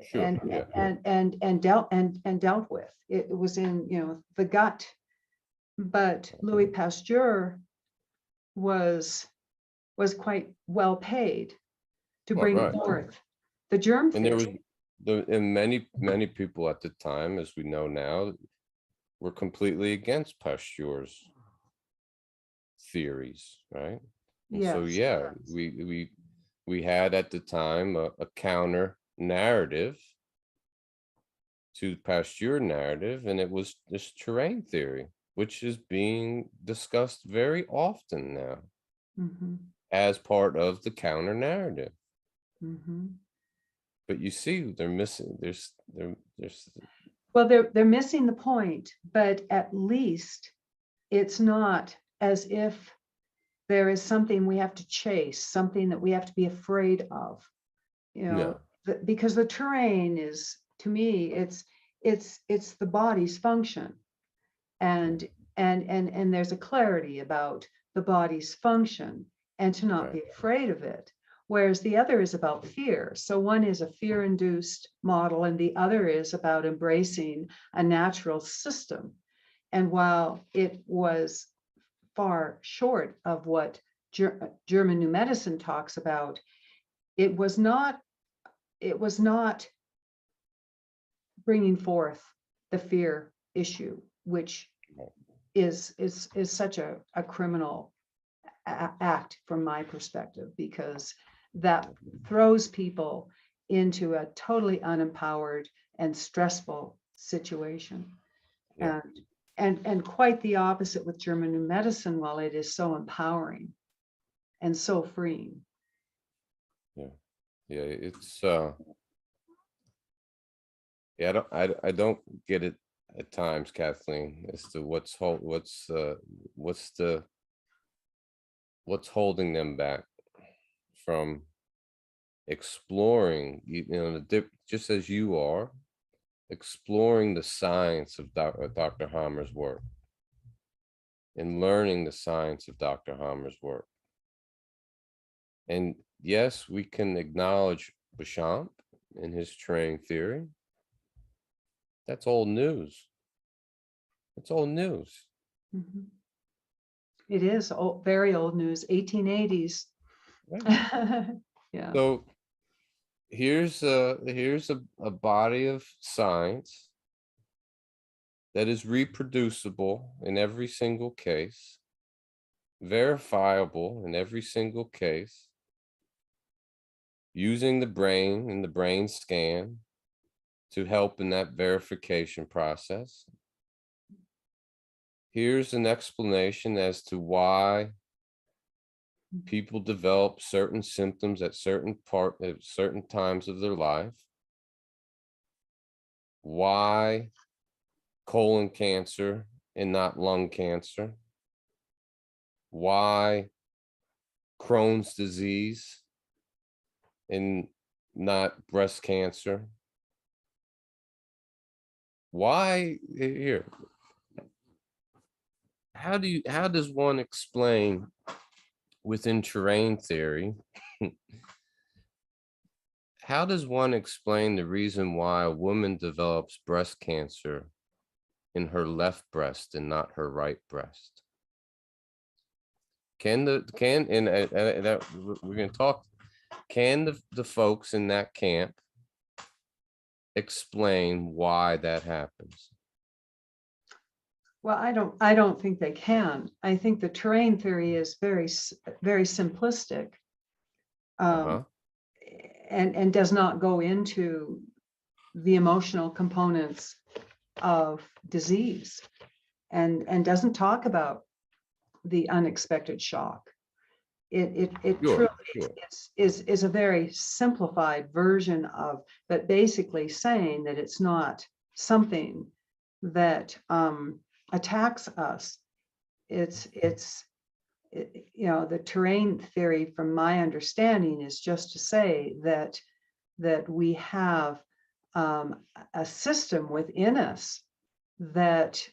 Sure. and Yeah. dealt with. It was in the gut. But Louis Pasteur was quite well paid to Well, bring right. forth the germ And there was theory. and many people at the time, as we know now, were completely against Pasteur's theories, right? And so, Yes. yeah, we had at the time a counter narrative to Pasteur narrative, and it was this terrain theory, which is being discussed very often now Mhm, as part of the counter narrative. mhm. But you see, they're missing. There's Well, they're missing the point, but at least it's not as if there is something we have to chase, something that we have to be afraid of. no, Because the terrain is, to me, it's the body's function, and there's a clarity about the body's function, and to not be right, afraid of it. Whereas the other is about fear. So one is a fear-induced model, and the other is about embracing a natural system. And while it was far short of what German New Medicine talks about, it was not bringing forth the fear issue, which right. is such a criminal act from my perspective, because that throws people into a totally unempowered and stressful situation. Yeah. And quite the opposite with German New Medicine, while it is so empowering and so freeing. Yeah. Yeah. It's yeah, I don't get it. at times, Kathleen, as to what's holding them back from exploring, just as you are exploring the science of Dr. Hammer's work and learning the science of Dr. Hammer's work. And yes, we can acknowledge Béchamp and his terrain theory. That's old news. It's old news. Mhm. It is old, very old news, 1880s. Right. Yeah. So here's a body of science that is reproducible in every single case, verifiable in every single case, using the brain and the brain scan to help in that verification process. Here's an explanation as to why people develop certain symptoms at certain times of their life. Why colon cancer and not lung cancer? Why Crohn's disease and not breast cancer? Why here? How does one explain within terrain theory? How does one explain the reason why a woman develops breast cancer in her left breast and not her right breast? We're going to talk. Can the folks in that camp explain why that happens? Well, I don't think they can. I think the terrain theory is very simplistic, and does not go into the emotional components of disease, and doesn't talk about the unexpected shock. It Sure, truly is a very simplified version of, but basically saying that it's not something that attacks us. It's the terrain theory, from my understanding, is just to say that we have a system within us that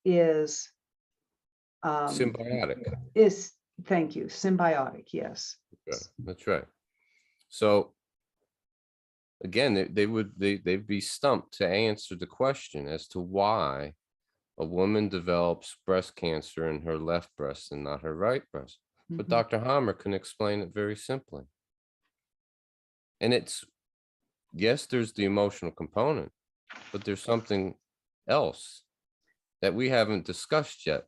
is symbiotic. Thank you, symbiotic. Yes, That's right. So again, they'd be stumped to answer the question as to why a woman develops breast cancer in her left breast and not her right breast. But Dr. Hammer can explain it very simply. And yes, there's the emotional component, but there's something else that we haven't discussed yet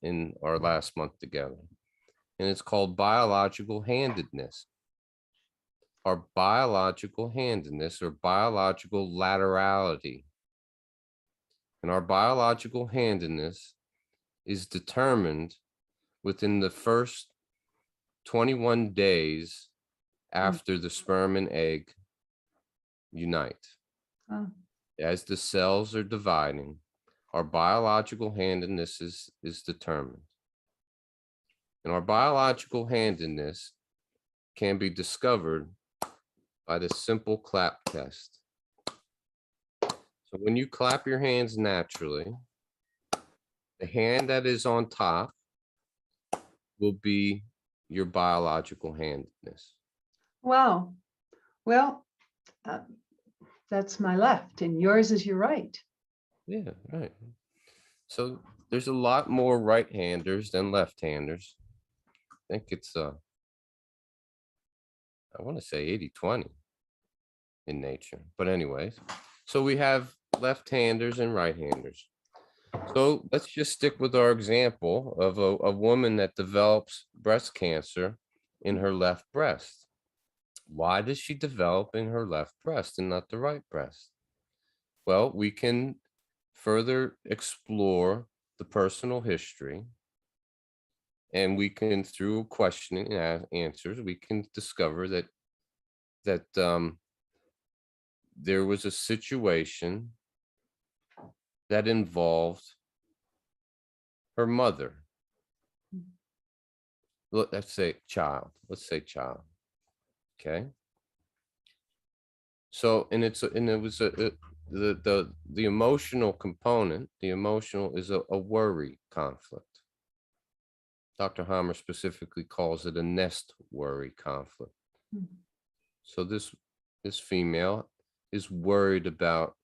in our last month together. And it's called biological handedness. Our biological handedness, or biological laterality. And our biological handedness is determined within the first 21 days after the sperm and egg unite. As the cells are dividing, our biological handedness is determined. And our biological handedness can be discovered by the simple clap test. So when you clap your hands naturally, the hand that is on top will be your biological handedness. Wow. Well, that's my left, and yours is your right. Yeah, right. So there's a lot more right-handers than left-handers. I think it's I want to say 80-20 in nature. But anyways, so we have left-handers and right-handers. So let's just stick with our example of a woman that develops breast cancer in her left breast. Why does she develop in her left breast and not the right breast? Well, we can further explore the personal history, and we can, through questioning and answers, we can discover that there was a situation that involved her mother. Let's say child. Let's say child. Okay. So, and it was the emotional component. The emotional is a worry conflict. Dr. Hammer specifically calls it a nest worry conflict. Mhm. So this female is worried about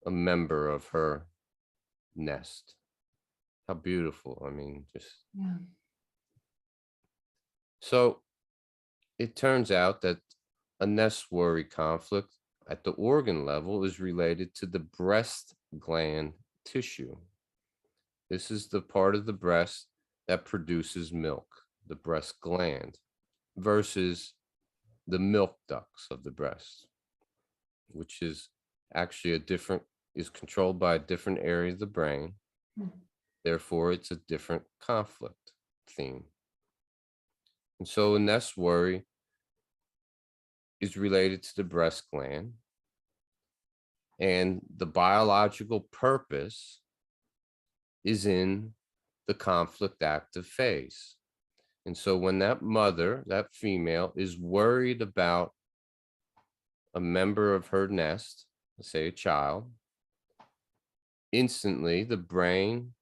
a member of her nest. How beautiful. I mean, just Yeah. so it turns out that a nest worry conflict at the organ level is related to the breast gland tissue. This is the part of the breast that produces milk, the breast gland, versus the milk ducts of the breast, which is actually is controlled by a different area of the brain. Mhm. Therefore, it's a different conflict theme. And so a nest worry is related to the breast gland, and the biological purpose is in the conflict active phase. And so when that mother, that female, is worried about a member of her nest, let's say a child, instantly the brain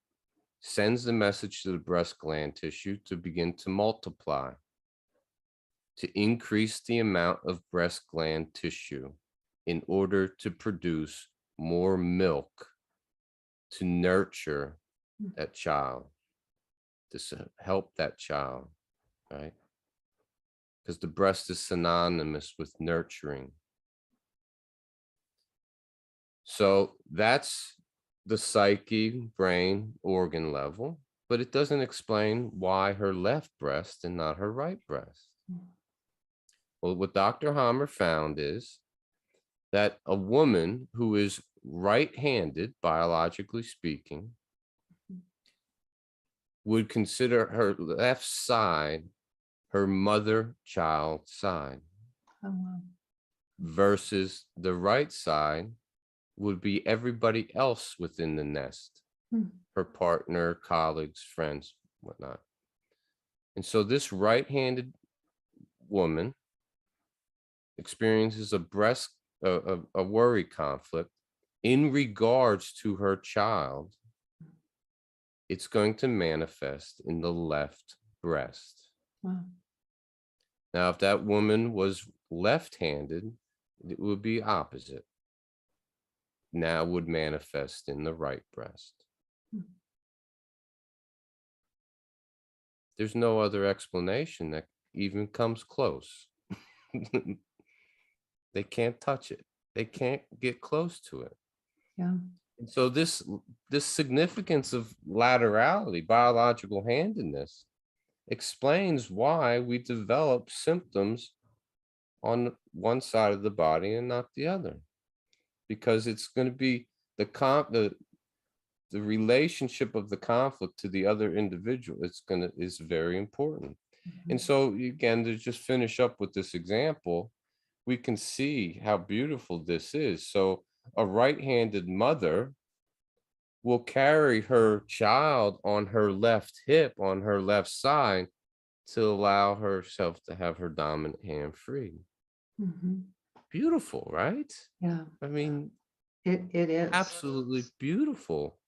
sends the message to the breast gland tissue to begin to multiply, to increase the amount of breast gland tissue in order to produce more milk to nurture that child, to help that child, right? Because the breast is synonymous with nurturing. So that's the psyche, brain, organ level, but it doesn't explain why her left breast and not her right breast. Well, what Dr. Hammer found is that a woman who is right-handed, biologically speaking, would consider her left side her mother-child side, Oh, wow. versus the right side would be everybody else within the nest, Hmm. her partner, colleagues, friends, whatnot. And so this right-handed woman experiences a worry conflict in regards to her child. It's going to manifest in the left breast. Wow. Now, if that woman was left-handed, it would be opposite. Now would manifest in the right breast. Hmm. There's no other explanation that even comes close. They can't touch it. They can't get close to it. Yeah. And so this significance of laterality, biological handedness, explains why we develop symptoms on one side of the body and not the other, because it's going to be the relationship of the conflict to the other individual. Is very important. And so again, to just finish up with this example, we can see how beautiful this is. So a right-handed mother will carry her child on her left hip, on her left side, to allow herself to have her dominant hand free. Mhm. Beautiful, right? Yeah, I mean, it is. absolutely beautiful.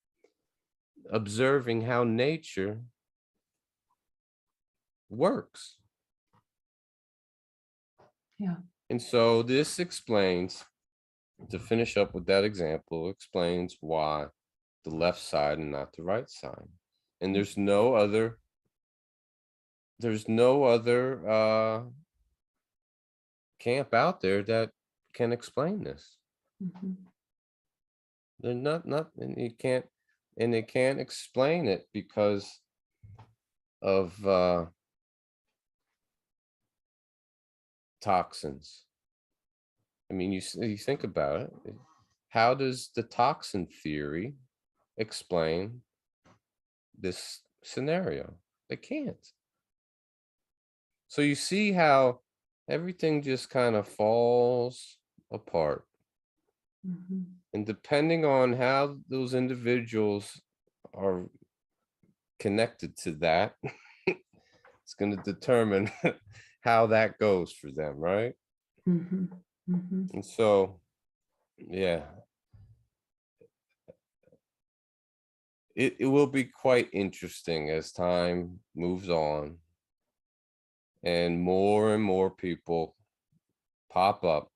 Observing how nature works. Yeah. And so this explains, to finish up with that example, explains why the left side and not the right side. And there's no other camp out there that can explain this. Mhm. They're not, and they can't explain it because of toxins. I mean, you think about it. How does the toxin theory explain this scenario? They can't. So you see how everything just kind of falls apart. Mhm. And depending on how those individuals are connected to that, it's going to determine how that goes for them, right? Mhm, mhm. And so, yeah, it will be quite interesting as time moves on and more people pop up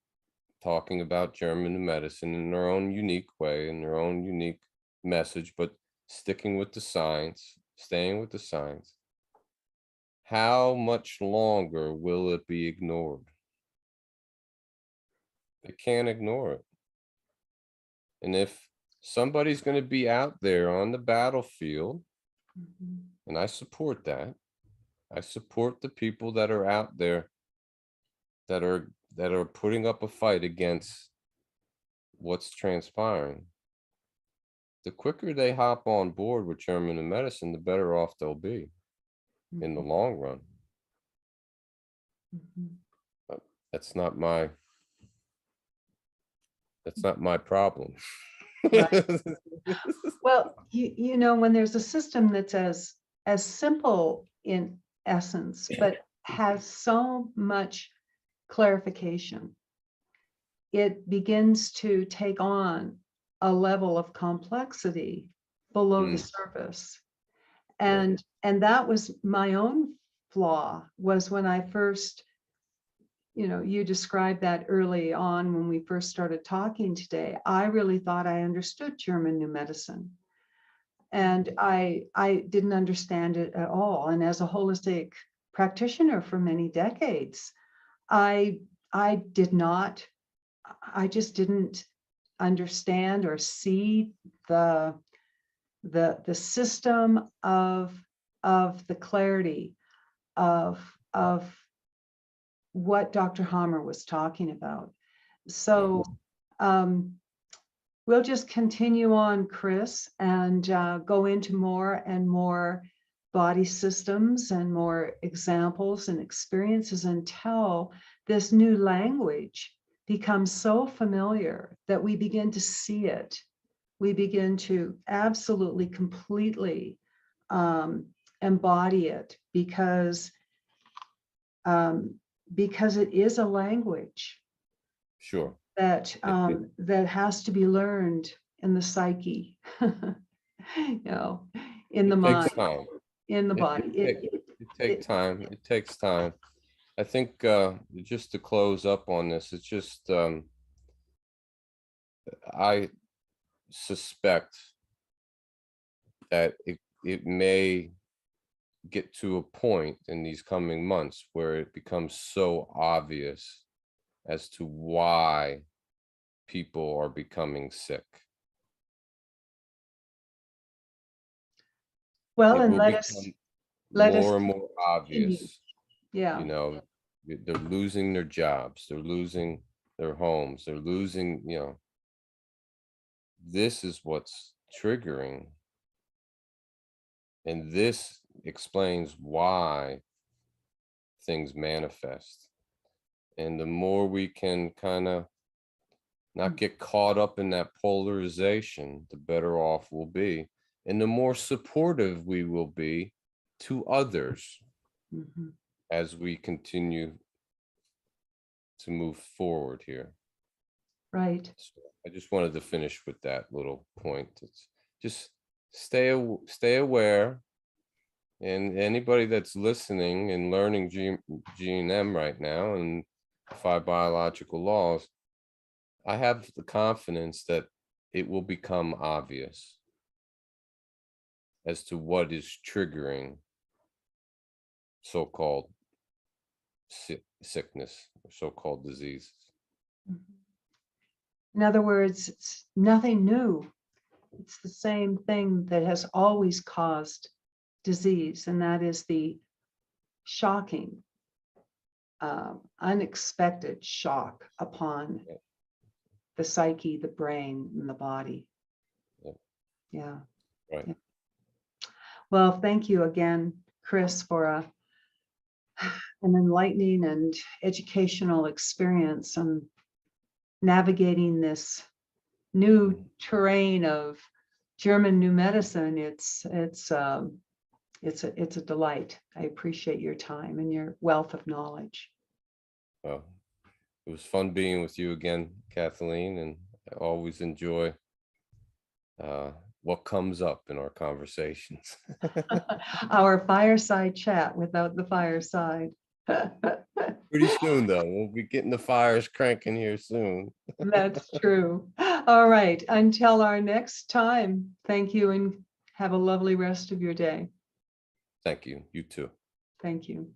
talking about German medicine in their own unique way, in their own unique message, but sticking with the science, staying with the science. How much longer will it be ignored? They can't ignore it. And if somebody's going to be out there on the battlefield, Mhm. and I support that, I support the people that are out there that are putting up a fight against what's transpiring. The quicker they hop on board with German and medicine, the better off they'll be in the Mhm. long run. Mhm. But that's not my problem. Right. Well, you know, when there's a system that's as simple in essence, but has so much clarification, it begins to take on a level of complexity below the Mm, surface. right. And that was my own flaw, was when I first, you know, you described that early on when we first started talking today. I really thought I understood German New Medicine. And I didn't understand it at all. And as a holistic practitioner for many decades, I I did not, I just didn't understand or see the the system of the clarity of what Dr. Hammer was talking about. Right. So um, we'll just continue on, Chris, and go into more and more body systems and more examples and experiences until this new language becomes so familiar that we begin to see it. We begin to absolutely, completely um, embody it um, because it is a language Sure. that It that has to be learned in the psyche, you know, in the it takes mind, time. in the It body. it take it take time. It takes time. I think just to close up on this, it's just I suspect that it may get to a point in these coming months where it becomes so obvious as to why people are becoming sick. Well, It and will become more and more continue. obvious, Yeah. you know, they're losing their jobs, they're losing their homes, they're losing, this is what's triggering. And this explains why things manifest. And the more we can kind of not get caught up in that polarization, the better off we'll be. And the more supportive we will be to others Mhm. as we continue to move forward here. Right. So I just wanted to finish with that little point. It's just stay aware. And anybody that's listening and learning G&M right now and 5 biological laws, I have the confidence that it will become obvious as to what is triggering so-called sickness or so-called diseases. Mhm. In other words, it's nothing new. It's the same thing that has always caused disease, and that is the shocking, unexpected shock upon Yep, the psyche, the brain, and the body. yep, Yeah. right. Yeah. Well, thank you again, Chris, for an enlightening and educational experience on navigating this new terrain of German new medicine, it's a delight. I appreciate your time and your wealth of knowledge. Well, it was fun being with you again, Kathleen, and I always enjoy what comes up in our conversations. Our fireside chat without the fireside. Pretty soon, though, we'll be getting the fires cranking here soon. That's true. All right. Until our next time, thank you and have a lovely rest of your day. Thank you. You too. Thank you.